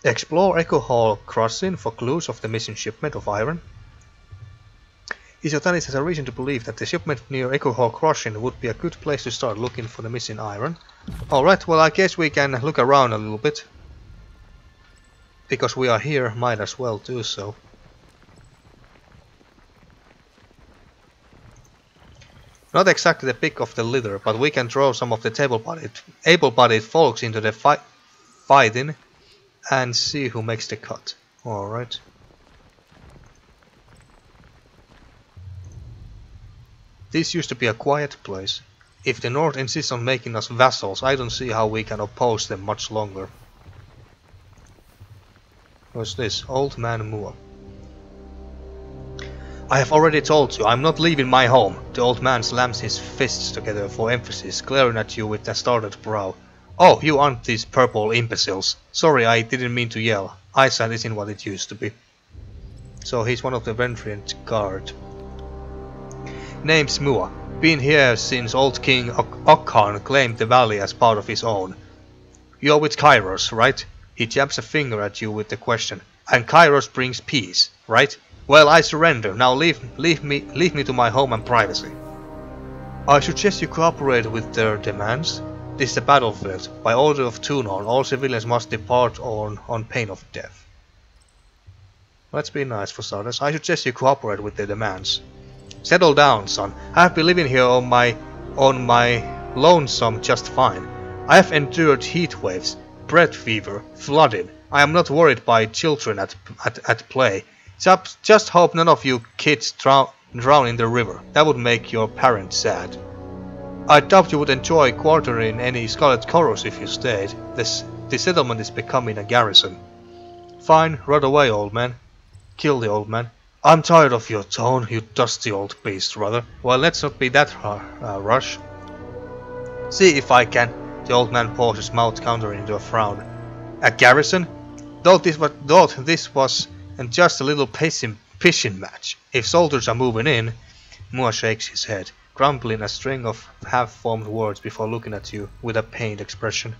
Explore Echo Hall Crossing for clues of the missing shipment of iron. Isotanis has a reason to believe that the shipment near Echo Hall Crossing would be a good place to start looking for the missing iron. Alright, well I guess we can look around a little bit. Because we are here, might as well do so. Not exactly the pick of the litter, but we can throw some of the able-bodied folks into the fighting and see who makes the cut. Alright. This used to be a quiet place. If the North insists on making us vassals, I don't see how we can oppose them much longer. What's this? Old Man Mua. I have already told you, I'm not leaving my home. The old man slams his fists together for emphasis, glaring at you with a startled brow. Oh, you aren't these purple imbeciles. Sorry, I didn't mean to yell. Eyesight isn't what it used to be. So he's one of the Vendrien Guard. Name's Mua. Been here since old King Okhan claimed the valley as part of his own. You're with Kyros, right? He jabs a finger at you with the question. And Kyros brings peace, right? Well, I surrender. Now leave me to my home and privacy. I suggest you cooperate with their demands. This is a battlefield. By order of Tunon, all civilians must depart on pain of death. Let's be nice for starters. I suggest you cooperate with their demands. Settle down, son. I have been living here on my lonesome just fine. I have endured heat waves, bread fever, flooding. I am not worried by children at play. Just hope none of you kids drown in the river. That would make your parents sad. I doubt you would enjoy quartering any Scarlet Kyros if you stayed. The settlement is becoming a garrison. Fine, run away, old man. Kill the old man. I'm tired of your tone, you dusty old beast, brother. Well, let's not be that rush. See if I can. The old man paused, his mouth countering into a frown. A garrison? Thought this was just a little pissing match. If soldiers are moving in... Mua shakes his head, grumbling a string of half-formed words before looking at you with a pained expression.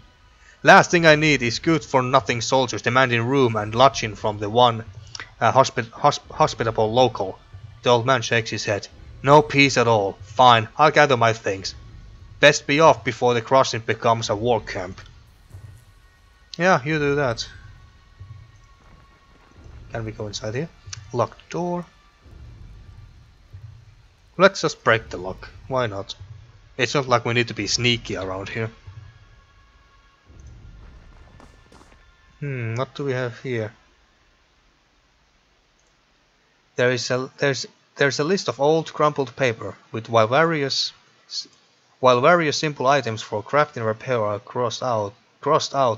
Last thing I need is good-for-nothing soldiers demanding room and lodging from the one... hospitable local. The old man shakes his head. No peace at all. Fine, I'll gather my things. Best be off before the crossing becomes a war camp. Yeah, you do that. Can we go inside here? Locked door. Let's just break the lock. Why not? It's not like we need to be sneaky around here. What do we have here? There's a list of old crumpled paper with while various simple items for crafting and repair are crossed out,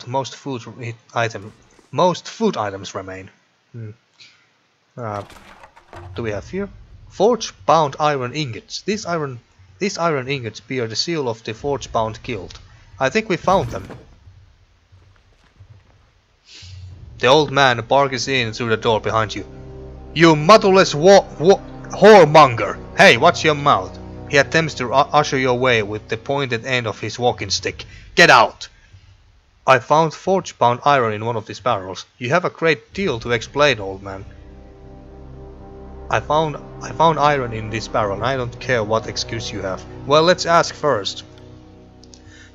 most food items remain. Do we have here? Forge-bound iron ingots. These iron ingots bear the seal of the Forge-bound Guild. I think we found them. The old man barges in through the door behind you. You motherless whoremonger! Hey, watch your mouth! He attempts to usher you away with the pointed end of his walking stick. Get out! I found forge-bound iron in one of these barrels. You have a great deal to explain, old man. I found iron in this barrel, and I don't care what excuse you have. Well, let's ask first.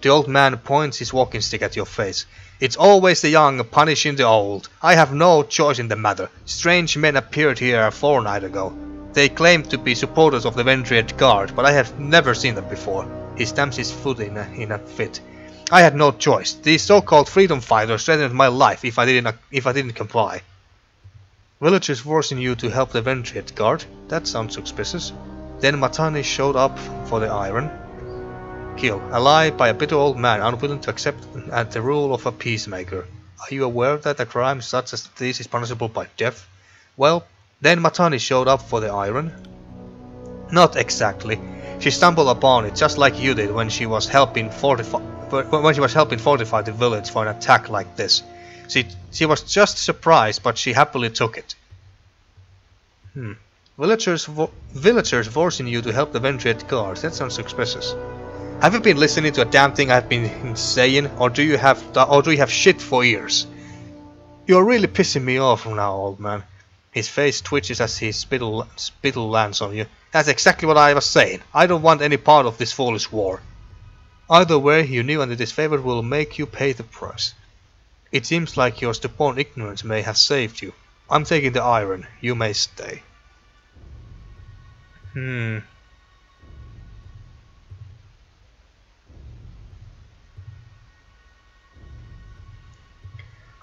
The old man points his walking stick at your face. It's always the young punishing the old. I have no choice in the matter. Strange men appeared here a fortnight ago. They claimed to be supporters of the Vendrien Guard, but I have never seen them before. He stamps his foot in a fit. I had no choice. These so-called freedom fighters threatened my life if I didn't comply. Villagers forcing you to help the Vendrien Guard? That sounds suspicious. Then Matani showed up for the iron. Kill. A lie by a bitter old man unwilling to accept the rule of a peacemaker. Are you aware that a crime such as this is punishable by death? Well, then Matani showed up for the iron. Not exactly. She stumbled upon it just like you did when she was helping fortify the village for an attack like this. She was just surprised, but she happily took it. Villagers forcing you to help the Vendrien Guard. That sounds suspicious. Have you been listening to a damn thing I've been saying, or do you have shit for ears? You're really pissing me off now, old man. His face twitches as his spittle lands on you. That's exactly what I was saying. I don't want any part of this foolish war. Either way, you knew, and this favor will make you pay the price. It seems like your stubborn ignorance may have saved you. I'm taking the iron. You may stay.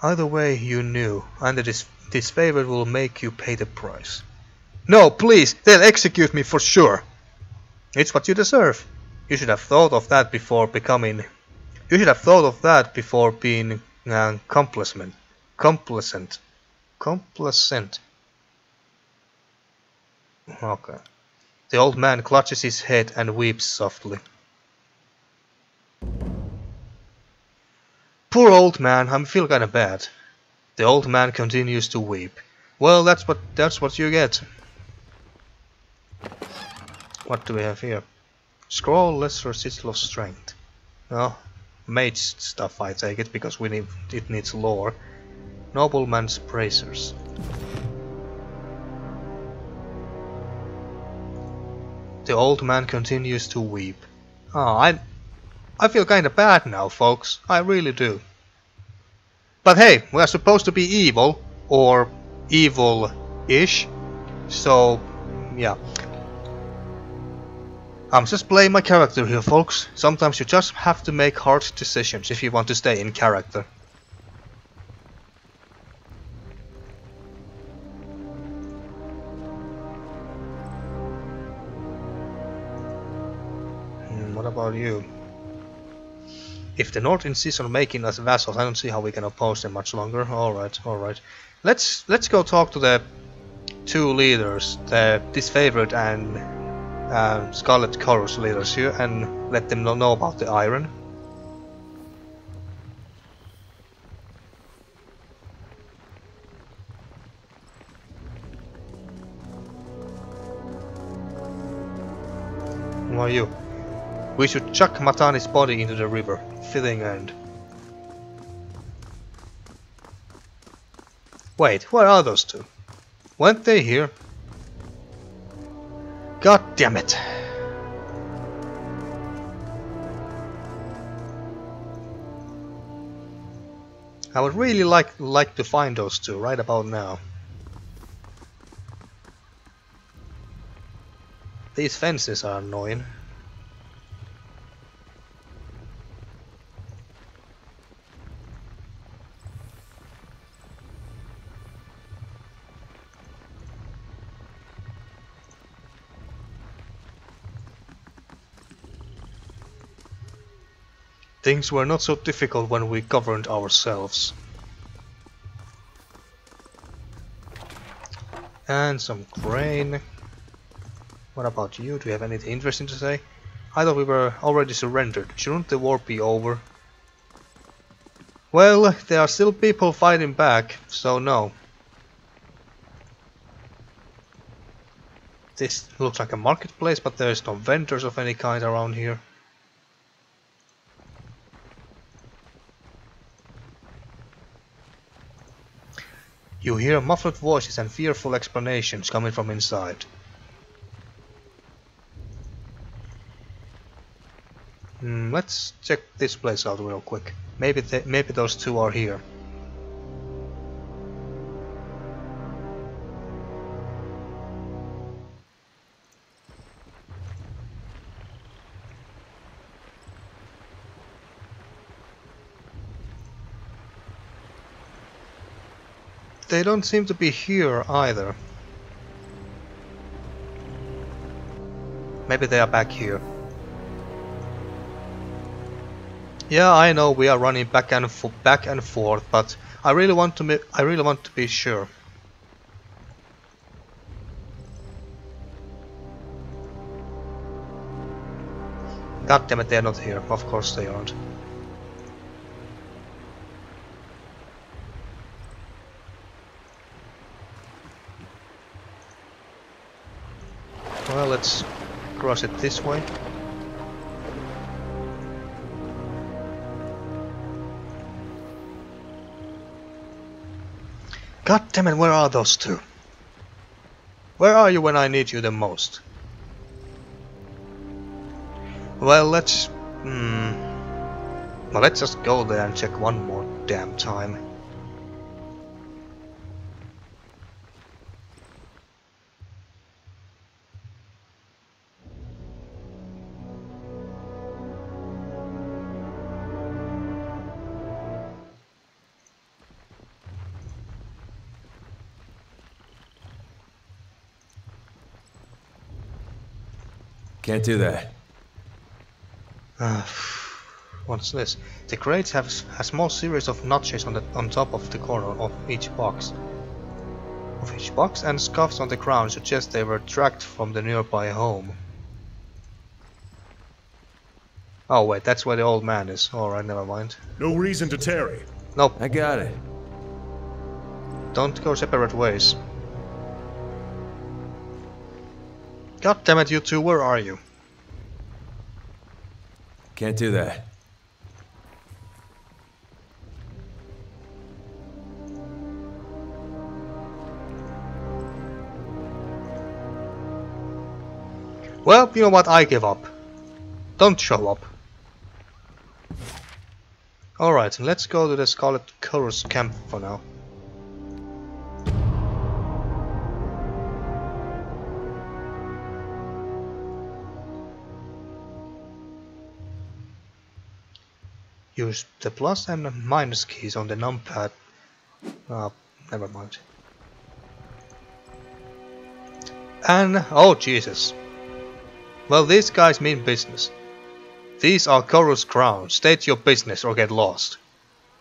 Either way, you knew, and this favor will make you pay the price. No, please! They'll execute me for sure! It's what you deserve. You should have thought of that before becoming... You should have thought of that before being complacent. Okay. The old man clutches his head and weeps softly. Poor old man, I feel kinda bad. The old man continues to weep. Well, that's what you get. What do we have here? Scroll lesser sigil of strength. Oh, mage stuff I take it, because it needs lore. Nobleman's bracers. The old man continues to weep. Oh, I feel kinda bad now, folks. I really do. But hey, we are supposed to be evil, or evil-ish. So, yeah. I'm just playing my character here, folks. Sometimes you just have to make hard decisions if you want to stay in character. What about you? If the North insists on making us vassals, I don't see how we can oppose them much longer. Alright. Let's go talk to the two leaders, the disfavored and Scarlet Kyros leaders here, and let them know about the iron. Who are you? We should chuck Matani's body into the river. Fitting end. Wait, where are those two? Weren't they here? God damn it! I would really like to find those two right about now. These fences are annoying. Things were not so difficult when we governed ourselves. And some grain. What about you? Do you have anything interesting to say? I thought we were already surrendered. Shouldn't the war be over? Well, there are still people fighting back, so no. This looks like a marketplace, but there's no vendors of any kind around here. You hear muffled voices and fearful explanations coming from inside. Let's check this place out real quick. Maybe those two are here. They don't seem to be here either. Maybe they are back here. Yeah, I know we are running back and forth, but I really want to be sure. God damn it, they're not here. Of course they aren't. Well, let's cross it this way. God damn it, where are those two? Where are you when I need you the most? Well, let's just go there and check one more damn time. Can't do that. What's this? The crates have a small series of notches on top of the corner of each box. And scuffs on the ground suggest they were tracked from the nearby home. Oh wait, that's where the old man is. Alright, never mind. No reason to tarry. Nope. I got it. Don't go separate ways. God damn it, you two, where are you? Can't do that. Well, you know what, I give up. Don't show up. Alright, let's go to the Scarlet Kyros camp for now. Use the plus and minus keys on the numpad. Never mind. And oh Jesus. Well, these guys mean business. These are Kyros crowns. State your business or get lost.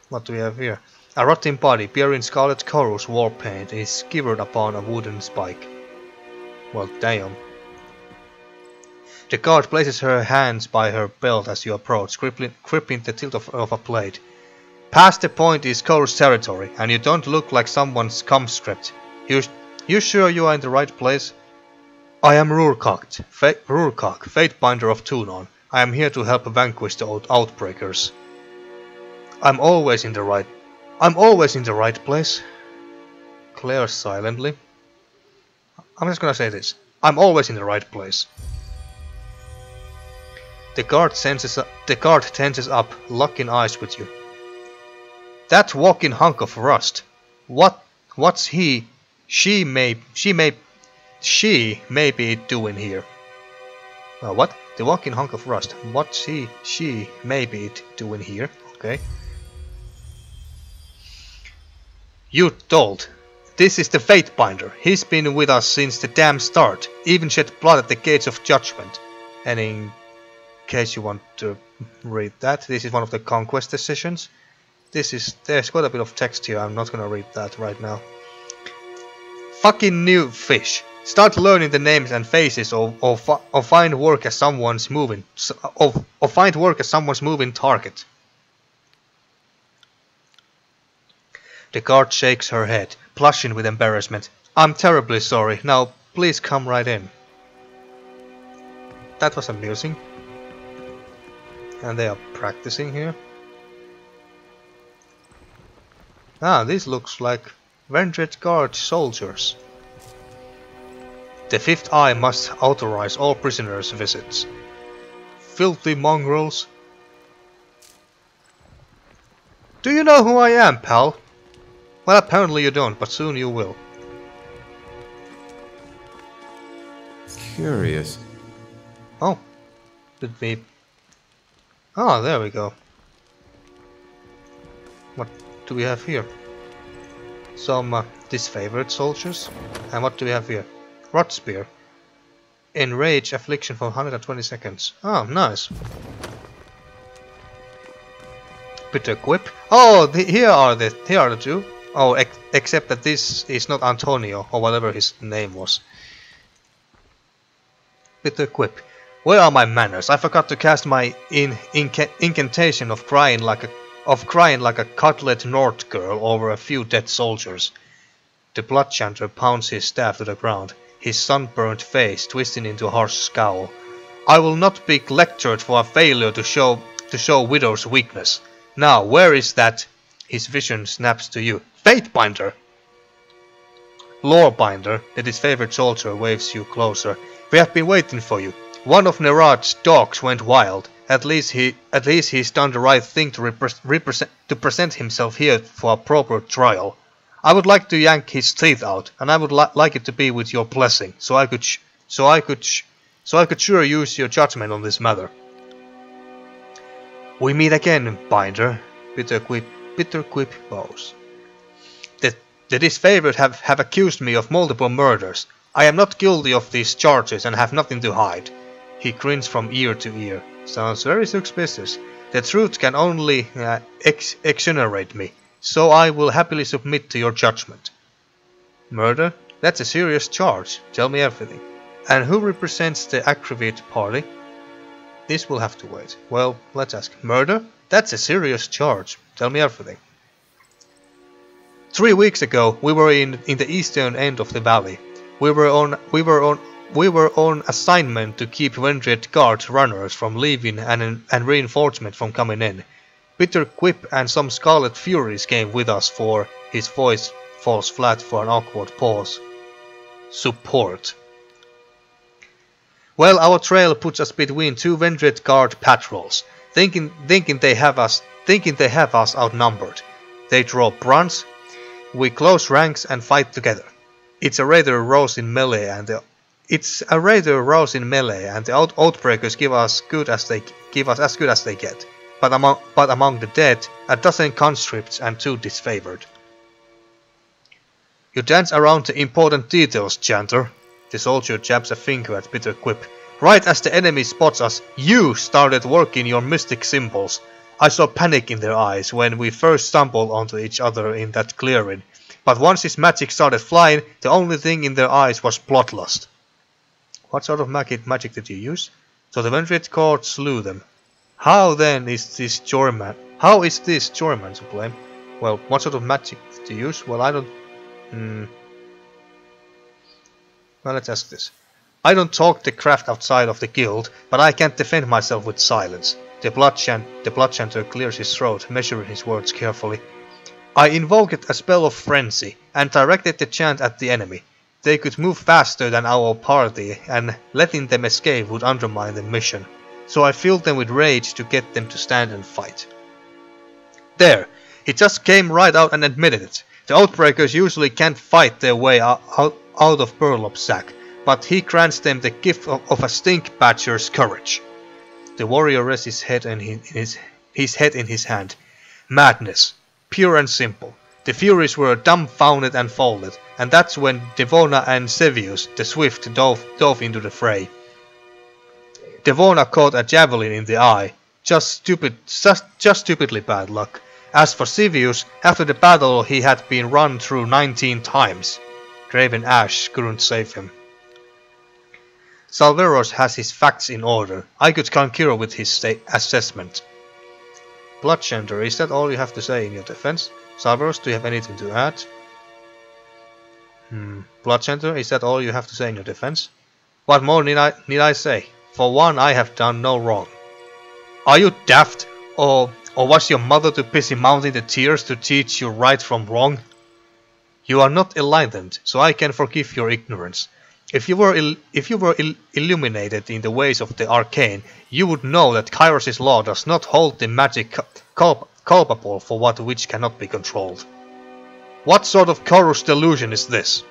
What do we have here? A rotting body bearing Scarlet Kyros war paint is skivered upon a wooden spike. Well, damn. The guard places her hands by her belt as you approach, gripping the tilt of a blade. Past the point is Kyros territory, and you don't look like someone's cum stripped. You sure you are in the right place? I am Rurkok, Fatebinder of Tunon. I am here to help vanquish the Outbreakers. I'm always in the right place. Glares silently. I'm just gonna say this. I'm always in the right place. The guard tenses up, locking eyes with you. That walking hunk of rust. What's she may be doing here? What? The walking hunk of rust. What's she may be doing here? Okay. You told. This is the Fatebinder. He's been with us since the damn start. Even shed blood at the gates of judgment. And in case you want to read that, this is one of the conquest decisions. There's quite a bit of text here. I'm not gonna read that right now. Fucking new fish. Start learning the names and faces or find work as someone's moving target. The guard shakes her head, blushing with embarrassment. I'm terribly sorry. Now please come right in. That was amusing. And they are practicing here. Ah, this looks like Vendrien Guard soldiers. The Fifth Eye must authorize all prisoners' visits. Filthy mongrels. Do you know who I am, pal? Well, apparently you don't, but soon you will. Curious. Oh. Did we... Ah, there we go. What do we have here? some disfavored soldiers. And what do we have here? Rot Spear. Enrage affliction for 120 seconds. Oh, nice. Bitter Quip. Oh, here are the two. Oh, except that this is not Antonio or whatever his name was. Bitter Quip. Where are my manners? I forgot to cast my incantation of crying like a cutlet Nord girl over a few dead soldiers. The blood chanter pounds his staff to the ground, his sunburnt face twisting into a harsh scowl. I will not be lectured for a failure to show Widow's weakness. Now, where is that? His vision snaps to you. Fatebinder! Lorebinder, the disfavored soldier, waves you closer. We have been waiting for you. One of Nerad's dogs went wild. At least he's done the right thing to present himself here for a proper trial. I would like to yank his teeth out, and I would like it to be with your blessing, so I could sure use your judgment on this matter. We meet again, Binder. Bitter Quip bows. The disfavored have accused me of multiple murders. I am not guilty of these charges and have nothing to hide. He grins from ear to ear. Sounds very suspicious. The truth can only exonerate me, so I will happily submit to your judgment. Murder? That's a serious charge. Tell me everything. And who represents the aggrieved party? This will have to wait. Well, let's ask. Murder? That's a serious charge. Tell me everything. 3 weeks ago, we were in the eastern end of the valley. We were on assignment to keep Vendrien Guard runners from leaving and reinforcement from coming in. Bitter Quip and some Scarlet Furies came with us for his voice falls flat for an awkward pause. Support. Well, our trail puts us between two Vendrien Guard patrols, thinking they have us outnumbered. They draw bronze, we close ranks and fight together. It's a rather rousing melee, and the outbreakers give us as good as they get. But among the dead, a dozen conscripts and 2 disfavored. You dance around the important details, Chanter. The soldier jabs a finger at Bitter Quip. Right as the enemy spots us, you started working your mystic symbols. I saw panic in their eyes when we first stumbled onto each other in that clearing. But once his magic started flying, the only thing in their eyes was bloodlust. What sort of magic did you use? So the Vendrien Guard slew them. How then is this Jorman to blame? Well, what sort of magic did you use? Well, I don't... Well, let's ask this. I don't talk the craft outside of the guild, but I can't defend myself with silence. The blood chanter clears his throat, measuring his words carefully. I invoked a spell of frenzy, and directed the chant at the enemy. They could move faster than our party, and letting them escape would undermine the mission. So I filled them with rage to get them to stand and fight. There! He just came right out and admitted it. The Outbreakers usually can't fight their way out of Burlop's sack, but he grants them the gift of a stink badger's courage. The warrior rests his head in his hand. Madness. Pure and simple. The Furies were dumbfounded and folded, and that's when Devona and Sevius, the Swift, dove into the fray. Devona caught a javelin in the eye. Just stupidly bad luck. As for Sevius, after the battle he had been run through 19 times. Draven Ash couldn't save him. Siperos has his facts in order. I could concur with his assessment. Bloodchanter, is that all you have to say in your defense? Siperos, do you have anything to add? Bloodchanter, is that all you have to say in your defense? What more need I say? For one, I have done no wrong. Are you daft? Or was your mother too busy mounting the tears to teach you right from wrong? You are not enlightened, so I can forgive your ignorance. If you were illuminated in the ways of the arcane, you would know that Kyros' law does not hold the magic culpable for that which cannot be controlled. What sort of Kyros delusion is this?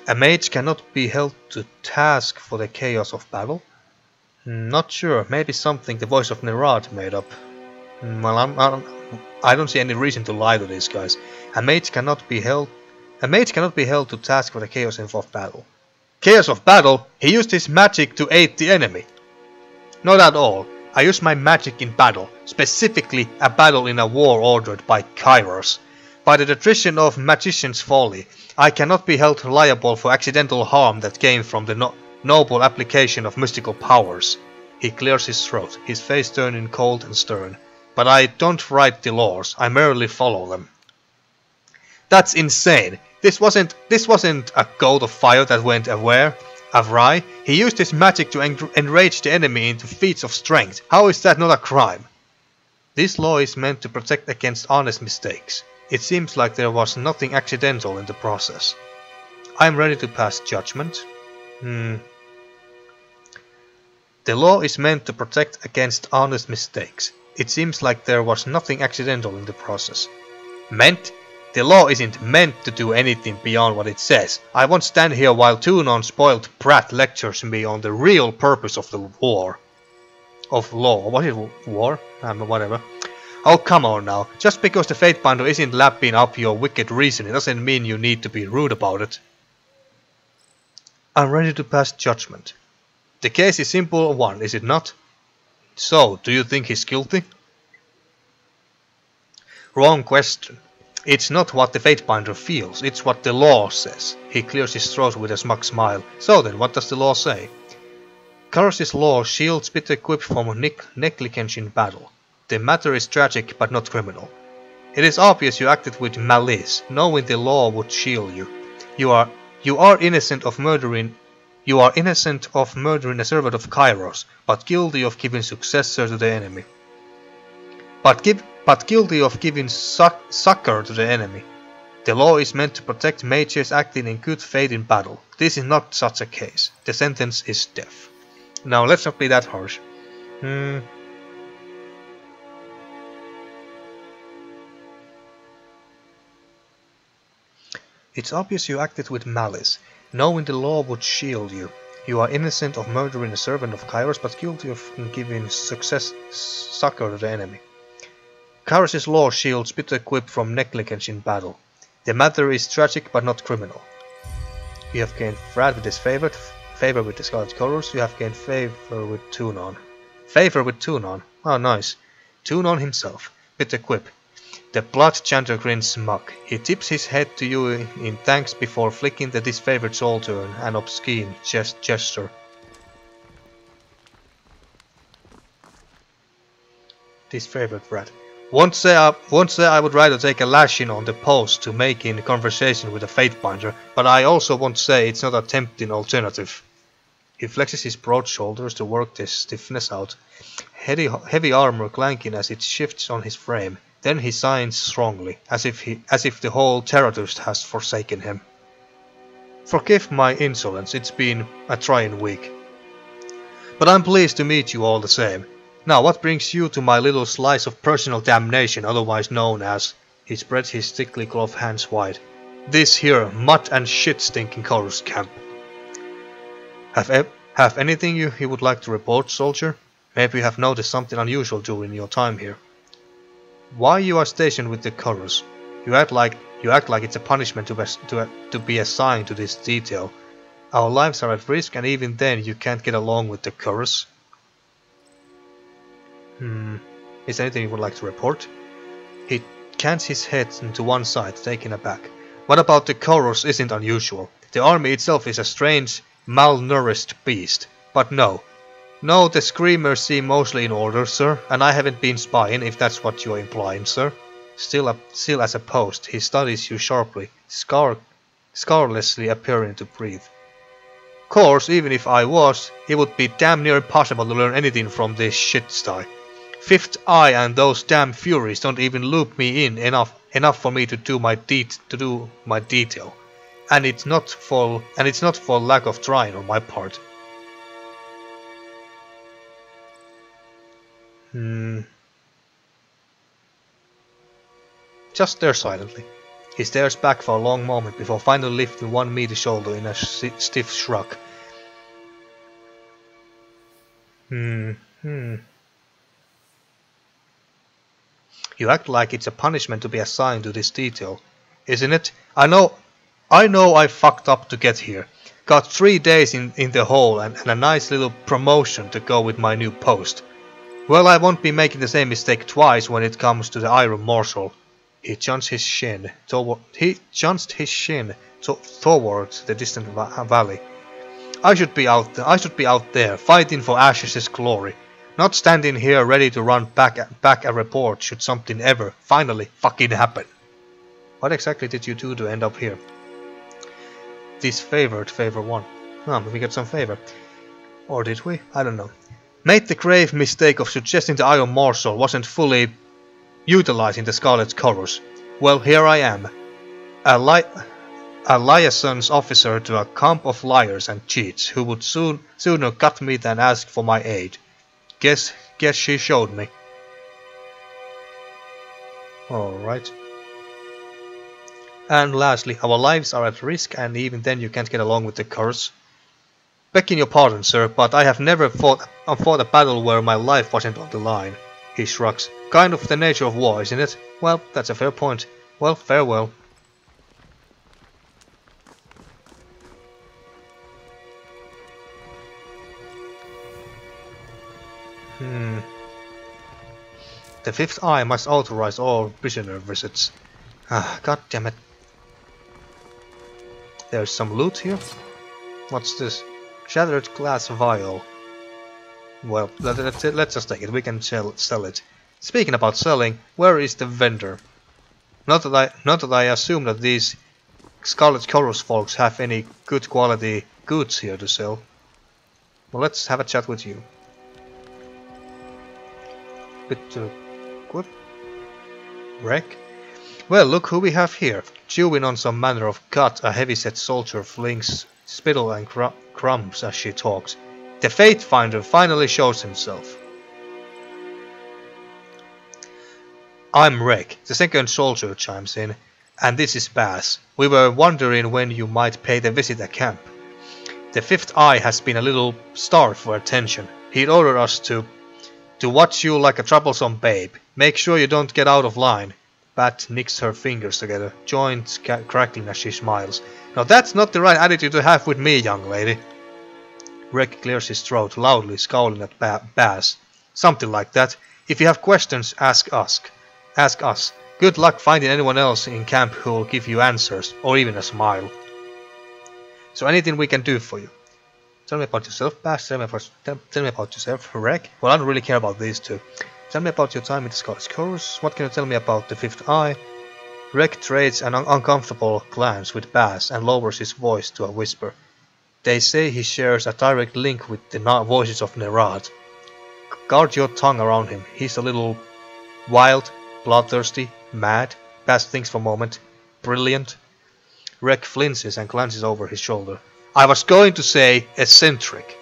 A mage cannot be held to task for the chaos of battle? Not sure, maybe something the voice of Nerad made up. Well, I don't see any reason to lie to these guys. A mage cannot be held to task for the chaos of battle. Chaos of battle? He used his magic to aid the enemy. Not at all. I use my magic in battle, specifically a battle in a war ordered by Kyros. By the tradition of magician's folly, I cannot be held liable for accidental harm that came from the noble application of mystical powers. He clears his throat, his face turning cold and stern. But I don't write the laws, I merely follow them. That's insane. This wasn't a goat of fire that went awry. He used his magic to enrage the enemy into feats of strength. How is that not a crime? This law is meant to protect against honest mistakes. It seems like there was nothing accidental in the process. I am ready to pass judgment. The law is meant to protect against honest mistakes. It seems like there was nothing accidental in the process. Meant? The law isn't meant to do anything beyond what it says. I won't stand here while two non-spoiled brat lectures me on the real purpose of the war. Of law. Was it war? Whatever. Oh, come on now. Just because the Fatebinder isn't lapping up your wicked reasoning doesn't mean you need to be rude about it. I'm ready to pass judgment. The case is simple one, is it not? So, do you think he's guilty? Wrong question. It's not what the Fatebinder feels, it's what the law says. He clears his throat with a smug smile. So then, what does the law say? Kyros' law shields bit equipped from negligence in battle. The matter is tragic but not criminal. It is obvious you acted with malice, knowing the law would shield you. You are innocent of murdering a servant of Kyros, but guilty of giving successor to the enemy. But guilty of giving succor to the enemy. The law is meant to protect mages acting in good faith in battle. This is not such a case. The sentence is death. Now let's not be that harsh. It's obvious you acted with malice, knowing the law would shield you. You are innocent of murdering a servant of Kyros, but guilty of giving succor to the enemy. Kyros' law shields bit equipped from negligence in battle. The matter is tragic but not criminal. You have gained Frad with his favor with the Scarlet Chorus. You have gained favor with Tunon. Favor with Tunon. Oh, nice. Tunon himself. Bit equipped. The blood chanter grins smug. He tips his head to you in thanks before flicking the disfavored soul turn, an obscene gesture. Disfavored rat. Won't say I would rather take a lashing on the post to make in conversation with a Fatebinder, but I also won't say it's not a tempting alternative. He flexes his broad shoulders to work this stiffness out, heavy armor clanking as it shifts on his frame. Then he signs strongly, as if the whole Terradust has forsaken him. Forgive my insolence, it's been a trying week. But I'm pleased to meet you all the same. Now what brings you to my little slice of personal damnation, otherwise known as... He spreads his thickly gloved hands wide. This here mud and shit stinking Chorus camp. Have anything you would like to report, soldier? Maybe you have noticed something unusual during your time here. Why you are stationed with the Chorus? You act like it's a punishment to be assigned to this detail. Our lives are at risk, and even then you can't get along with the Chorus. Is there anything you would like to report? He cants his head to one side, taken aback. What about the Chorus isn't unusual. The army itself is a strange, malnourished beast. But no, the Screamers seem mostly in order, sir, and I haven't been spying, if that's what you're implying, sir. Still as a post, he studies you sharply, scarlessly appearing to breathe. Course, even if I was, it would be damn near impossible to learn anything from this shit sty. Fifth Eye and those damn Furies don't even loop me in enough for me to do my detail. And it's not for lack of trying on my part. Just there silently. He stares back for a long moment before finally lifting one meaty shoulder in a stiff shrug. You act like it's a punishment to be assigned to this detail, isn't it? I know I fucked up to get here. Got 3 days in the hole and a nice little promotion to go with my new post. Well, I won't be making the same mistake twice when it comes to the iron morsel. He chunched his shin towards the distant valley. I should be out there fighting for Ash's glory, not standing here ready to run back a report should something ever finally fucking happen. What exactly did you do to end up here? This favor 1. We got some favor. Or did we? I don't know. Made the grave mistake of suggesting the iron morsel wasn't fully utilizing the Scarlet Chorus. Well, here I am. A liaison's officer to a camp of liars and cheats who would sooner cut me than ask for my aid. Guess she showed me. Alright. And lastly, our lives are at risk, and even then you can't get along with the curse. Begging your pardon, sir, but I have never fought a battle where my life wasn't on the line. He shrugs. Kind of the nature of war, isn't it? Well, that's a fair point. Well, farewell. The fifth eye must authorize all prisoner visits. God damn it. There's some loot here. What's this? Shattered glass vial. Well, let's just take it. We can sell it. Speaking about selling, where is the vendor? Not that I assume that these Scarlet Chorus folks have any good quality goods here to sell. Well, let's have a chat with you. What? Wreck? Well, look who we have here. Chewing on some manner of cut, a heavy-set soldier flings spittle and crumbs as she talks. The Fate Finder finally shows himself. I'm Rek, the second soldier chimes in, and this is Bass. We were wondering when you might pay the visit at camp. The fifth eye has been a little starved for attention. He'd ordered us to watch you like a troublesome babe. Make sure you don't get out of line. Bat nicks her fingers together, joints crackling as she smiles. Now that's not the right attitude to have with me, young lady. Rek clears his throat, loudly scowling at Bass. Something like that. If you have questions, ask us. Good luck finding anyone else in camp who will give you answers, or even a smile. So anything we can do for you? Tell me about yourself, Bass. Tell me about yourself, Rek. Well, I don't really care about these two. Tell me about your time in the Scarlet Chorus. What can you tell me about the fifth eye? Rek trades an uncomfortable glance with Bass and lowers his voice to a whisper. They say he shares a direct link with the voices of Nerad. Guard your tongue around him. He's a little wild, bloodthirsty, mad. Bass thinks for a moment. Brilliant. Rek flinches and glances over his shoulder. I was going to say eccentric.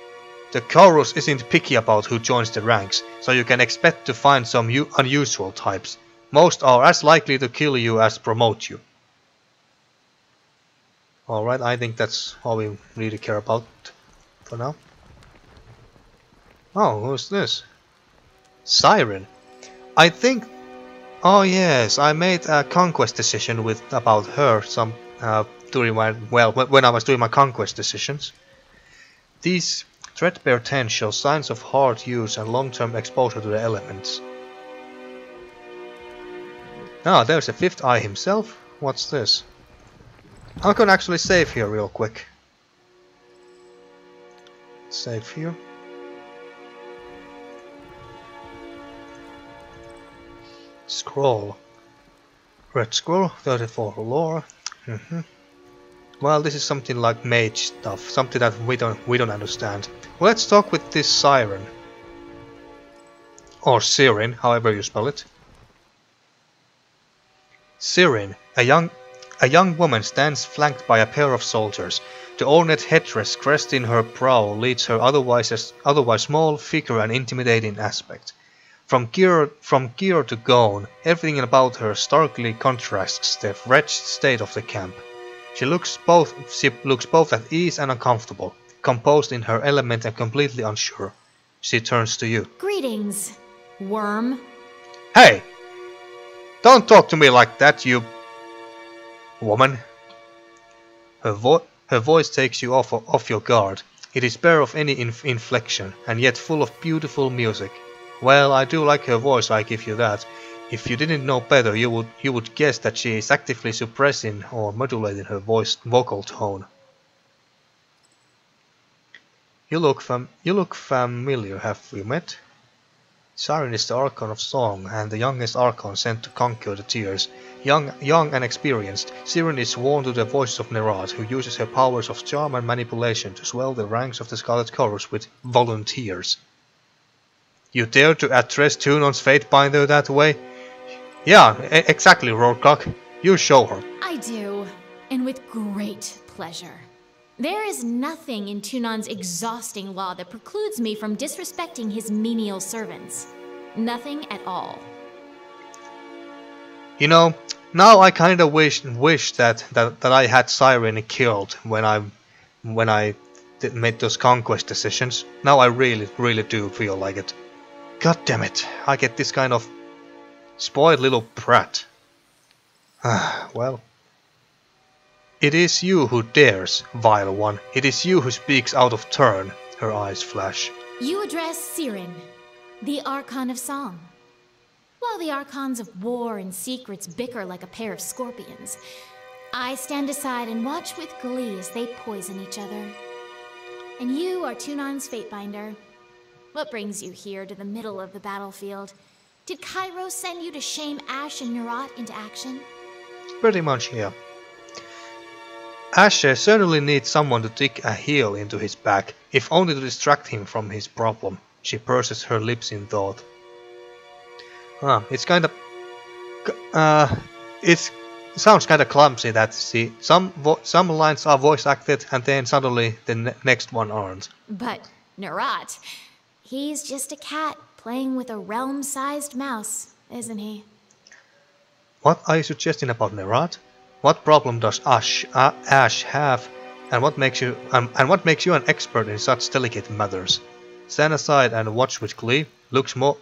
The Chorus isn't picky about who joins the ranks, so you can expect to find some unusual types. Most are as likely to kill you as promote you. Alright, I think that's all we really care about for now. Oh, who's this? Siren. I think... Oh yes, I made a conquest decision about her when I was doing my conquest decisions. These threadbare 10 show signs of hard use and long-term exposure to the elements. Ah, there's a fifth eye himself. What's this? I can actually save here real quick. Save here. Scroll. Red scroll, 34 lore. Well, this is something like mage stuff, something that we don't understand. Well, let's talk with this Siren. Or Siren, however you spell it. Siren, a young woman stands flanked by a pair of soldiers. The ornate headdress cresting her brow leads her otherwise small figure an intimidating aspect. From gear to gown, everything about her starkly contrasts the wretched state of the camp. She looks both at ease and uncomfortable, composed in her element and completely unsure. She turns to you. Greetings, worm. Hey! Don't talk to me like that, you woman. Her voice takes you off your guard. It is bare of any inflection, and yet full of beautiful music. Well, I do like her voice, I give you that. If you didn't know better, you would guess that she is actively suppressing or modulating her vocal tone. You look familiar. Have we met? Siren is the Archon of Song, and the youngest Archon sent to conquer the Tears. Young and experienced, Siren is sworn to the voices of Nerat, who uses her powers of charm and manipulation to swell the ranks of the Scarlet Chorus with volunteers. You dare to address Tunon's Fatebinder that way? Yeah, exactly, Rourcock. You show her. I do, and with great pleasure. There is nothing in Tunon's exhausting law that precludes me from disrespecting his menial servants. Nothing at all. You know, now I kinda wish that I had Siren killed when I made those conquest decisions. Now I really do feel like it. God damn it, I get this kind of spoiled little brat. Well. It is you who dares, vile one. It is you who speaks out of turn. Her eyes flash. You address Siren, the Archon of Song. While the Archons of War and Secrets bicker like a pair of scorpions, I stand aside and watch with glee as they poison each other. And you are Tunon's Fatebinder. What brings you here to the middle of the battlefield? Did Kyros send you to shame Ash and Nerat into action? Pretty much, yeah. Asher certainly needs someone to dig a heel into his back, if only to distract him from his problem. She purses her lips in thought. It's kinda... it sounds kinda clumsy that, see, some lines are voice acted and then suddenly the next one aren't. But Nerat, he's just a cat playing with a realm-sized mouse, isn't he? What are you suggesting about Nerat? What problem does Ash have, and what makes you an expert in such delicate matters? Stand aside and watch with glee. Looks more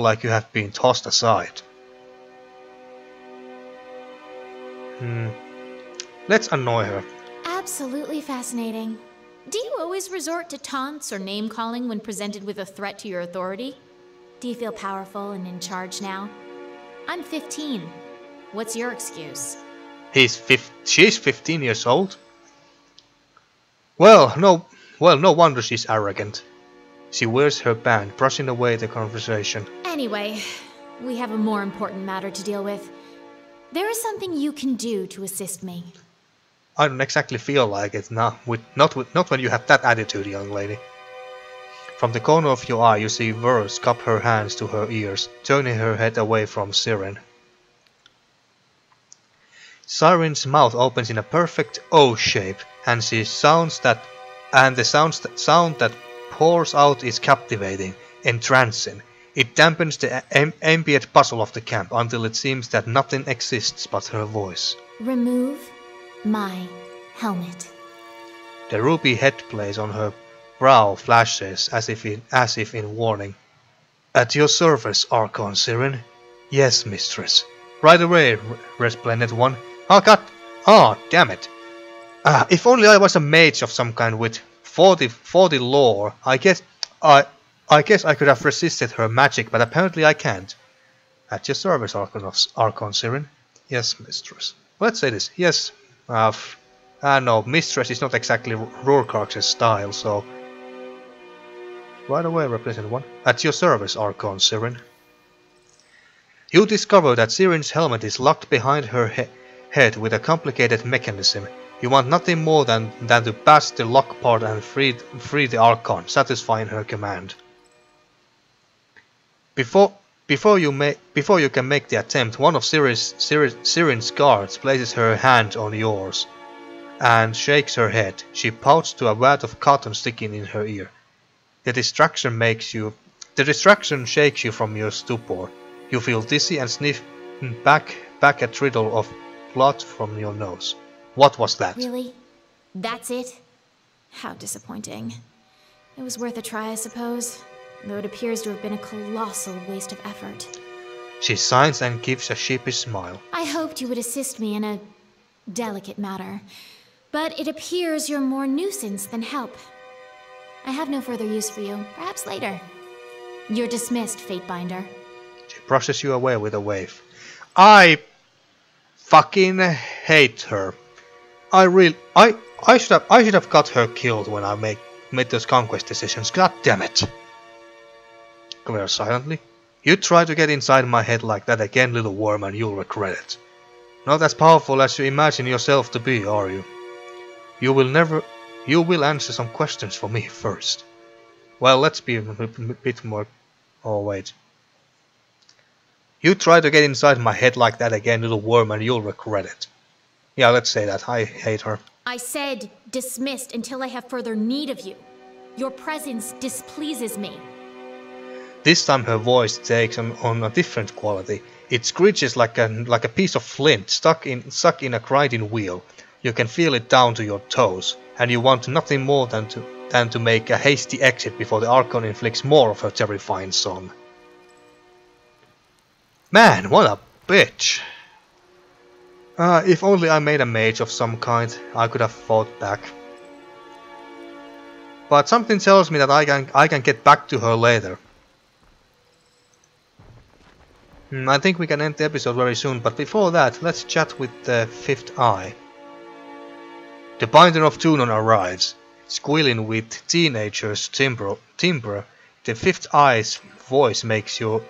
like you have been tossed aside. Let's annoy her. Absolutely fascinating. Do you always resort to taunts or name-calling when presented with a threat to your authority? Do you feel powerful and in charge now? I'm 15. What's your excuse? She's 15 years old? Well, no wonder she's arrogant. She wears her band, brushing away the conversation. Anyway, we have a more important matter to deal with. There is something you can do to assist me. I don't exactly feel like it, not when you have that attitude, young lady. From the corner of your eye you see Verse cup her hands to her ears, turning her head away from Siren. Siren's mouth opens in a perfect O shape, and the sound that pours out is captivating, entrancing. It dampens the ambient bustle of the camp until it seems that nothing exists but her voice. Remove my helmet. The ruby headpiece on her brow flashes as if in warning. At your service, Archon Siren. Yes, mistress. Right away, resplendent one. Oh god! Oh, damn it! If only I was a mage of some kind with 40 lore, I guess I could have resisted her magic, but apparently I can't. At your service, Archon Siren. Yes, mistress. Let's say this. Yes. No, mistress is not exactly Rourcock's style, so... Right away, represent one. At your service, Archon Siren. You discover that Siren's helmet is locked behind her head with a complicated mechanism. You want nothing more than to pass the lock part and free the Archon, satisfying her command. Before you can make the attempt, one of Siren's guards places her hand on yours and shakes her head. She pouts to a wad of cotton sticking in her ear. The distraction shakes you from your stupor. You feel dizzy and sniff back a trickle of blood from your nose. What was that? Really? That's it? How disappointing. It was worth a try, I suppose, though it appears to have been a colossal waste of effort. She signs and gives a sheepish smile. I hoped you would assist me in a delicate matter, but it appears you're more nuisance than help. I have no further use for you. Perhaps later. You're dismissed, Fatebinder. She brushes you away with a wave. I fucking hate her. I should have got her killed when I made those conquest decisions. God damn it. Claire silently. You try to get inside my head like that again, little worm, and you'll regret it. Not as powerful as you imagine yourself to be, are you? You will answer some questions for me first. Well, let's be a bit more... Oh, wait. You try to get inside my head like that again, little worm, and you'll regret it. Yeah, let's say that. I hate her. I said dismissed until I have further need of you. Your presence displeases me. This time her voice takes on a different quality. It screeches like a piece of flint stuck in a grinding wheel. You can feel it down to your toes, and you want nothing more than to make a hasty exit before the Archon inflicts more of her terrifying song. Man, what a bitch! If only I made a mage of some kind, I could have fought back. But something tells me that I can get back to her later. I think we can end the episode very soon, but before that, let's chat with the Fifth Eye. The Binder of Tunon arrives. Squealing with teenager's timbre, the Fifth Eye's voice makes your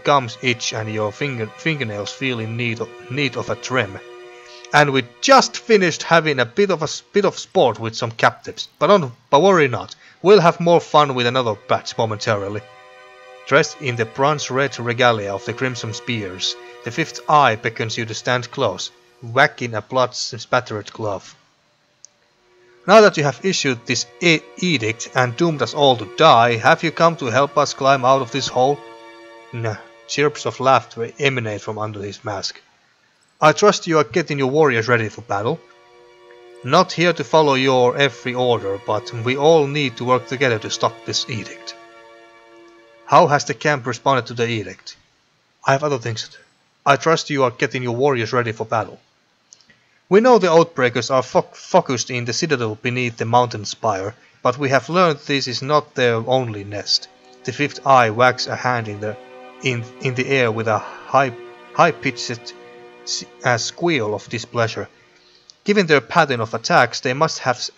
gums itch and your fingernails feel in need of a trim. And we just finished having a bit of sport with some captives, but worry not, we'll have more fun with another batch momentarily. Dressed in the bronze-red regalia of the Crimson Spears, the Fifth Eye beckons you to stand close, whacking a blood-spattered glove. Now that you have issued this edict and doomed us all to die, have you come to help us climb out of this hole? Nah, chirps of laughter emanate from under his mask. I trust you are getting your warriors ready for battle. Not here to follow your every order, but we all need to work together to stop this edict. How has the camp responded to the edict? I have other things to do. I trust you are getting your warriors ready for battle. We know the Oathbreakers are focused in the citadel beneath the mountain spire, but we have learned this is not their only nest. The Fifth Eye wags a hand in the air with a high-pitched squeal of displeasure. Given their pattern of attacks, they must have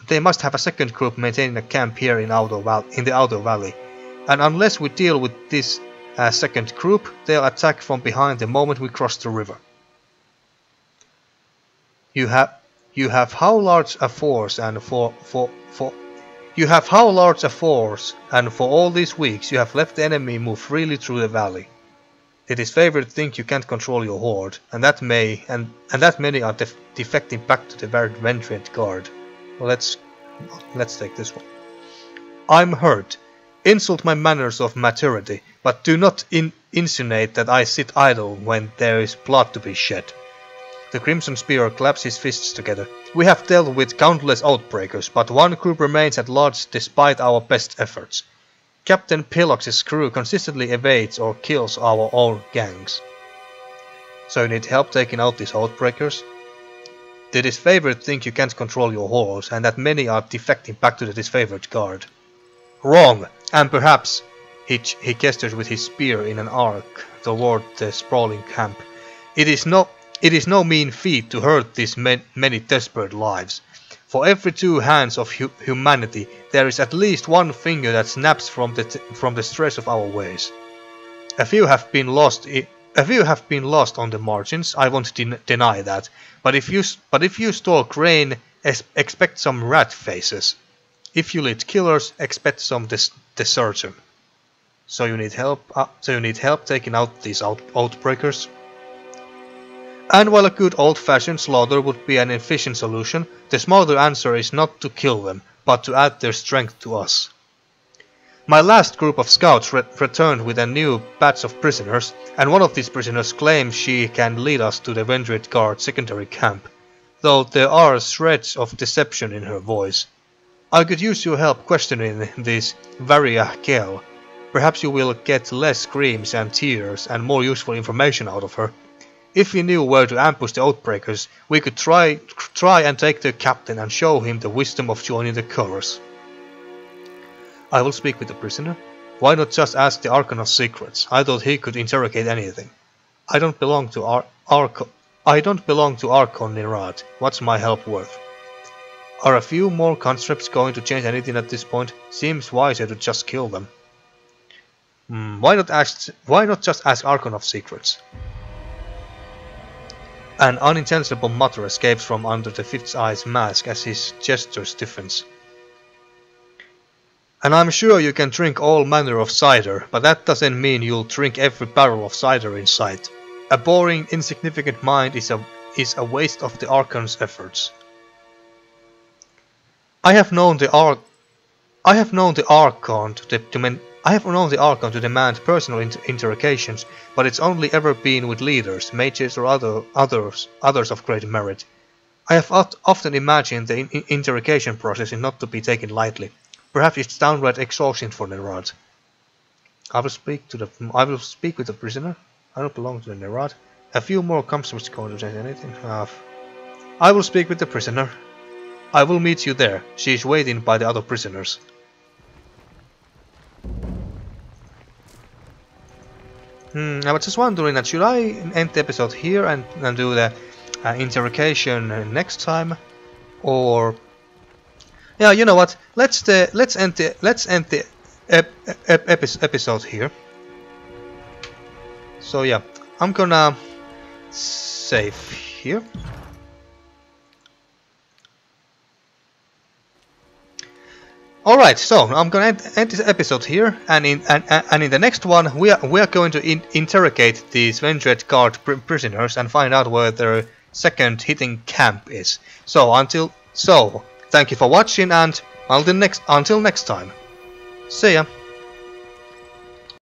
a second group maintaining a camp here in the Outer Valley, and unless we deal with this second group, they'll attack from behind the moment we cross the river. You have how large a force, and for all these weeks you have let the enemy move freely through the valley. It is favored to think you can't control your horde, and that many are defecting back to the Vendrien Guard. Well, let's take this one. I'm hurt. Insult my manners of maturity, but do not insinuate that I sit idle when there is blood to be shed. The Crimson Spear claps his fists together. We have dealt with countless Oathbreakers, but one group remains at large despite our best efforts. Captain Pilox's crew consistently evades or kills our own gangs. So you need help taking out these Oathbreakers? The disfavored think you can't control your hordes, and that many are defecting back to the disfavored guard. Wrong! And perhaps, he gestures with his spear in an arc toward the sprawling camp. It is no mean feat to hurt these many desperate lives. For every 2 hands of humanity, there is at least 1 finger that snaps from the stress of our ways. A few have been lost on the margins. I won't deny that. But if you store grain, expect some rat faces. If you lead killers, expect some desertion. So you need help. Taking out these Oathbreakers. And while a good old-fashioned slaughter would be an efficient solution, the smarter answer is not to kill them, but to add their strength to us. My last group of scouts returned with a new batch of prisoners, and one of these prisoners claims she can lead us to the Vendrien Guard secondary camp, though there are shreds of deception in her voice. I could use your help questioning this Varia Kel. Perhaps you will get less screams and tears and more useful information out of her. If we knew where to ambush the Outbreakers, we could try and take the captain and show him the wisdom of joining the Kyros. I will speak with the prisoner. Why not just ask the Archon of Secrets? I thought he could interrogate anything. I don't belong to Archon Nirad. What's my help worth? Are a few more conscripts going to change anything at this point? Seems wiser to just kill them. Why not just ask Archon of Secrets? An unintelligible mutter escapes from under the Fifth Eye's mask as his gesture stiffens. And I'm sure you can drink all manner of cider, but that doesn't mean you'll drink every barrel of cider in sight. A boring, insignificant mind is a waste of the Archon's efforts. I have known the Archon to demand personal interrogations, but it's only ever been with leaders, mages or others of great merit. I have often imagined the interrogation process is not to be taken lightly. Perhaps it's downright exhausting for Nirad. I will speak with the prisoner. I don't belong to the Nirad. A few more conscripts going to change anything. I will speak with the prisoner. I will meet you there. She is waiting by the other prisoners. I was just wondering that should I end the episode here and do the interrogation next time, or yeah, you know what? Let's end the episode here. So yeah, I'm gonna save here. Alright, so I'm gonna end this episode here, and in the next one we are going to interrogate these Vendrien Guard prisoners and find out where their second hidden camp is. So thank you for watching, and until next time. See ya.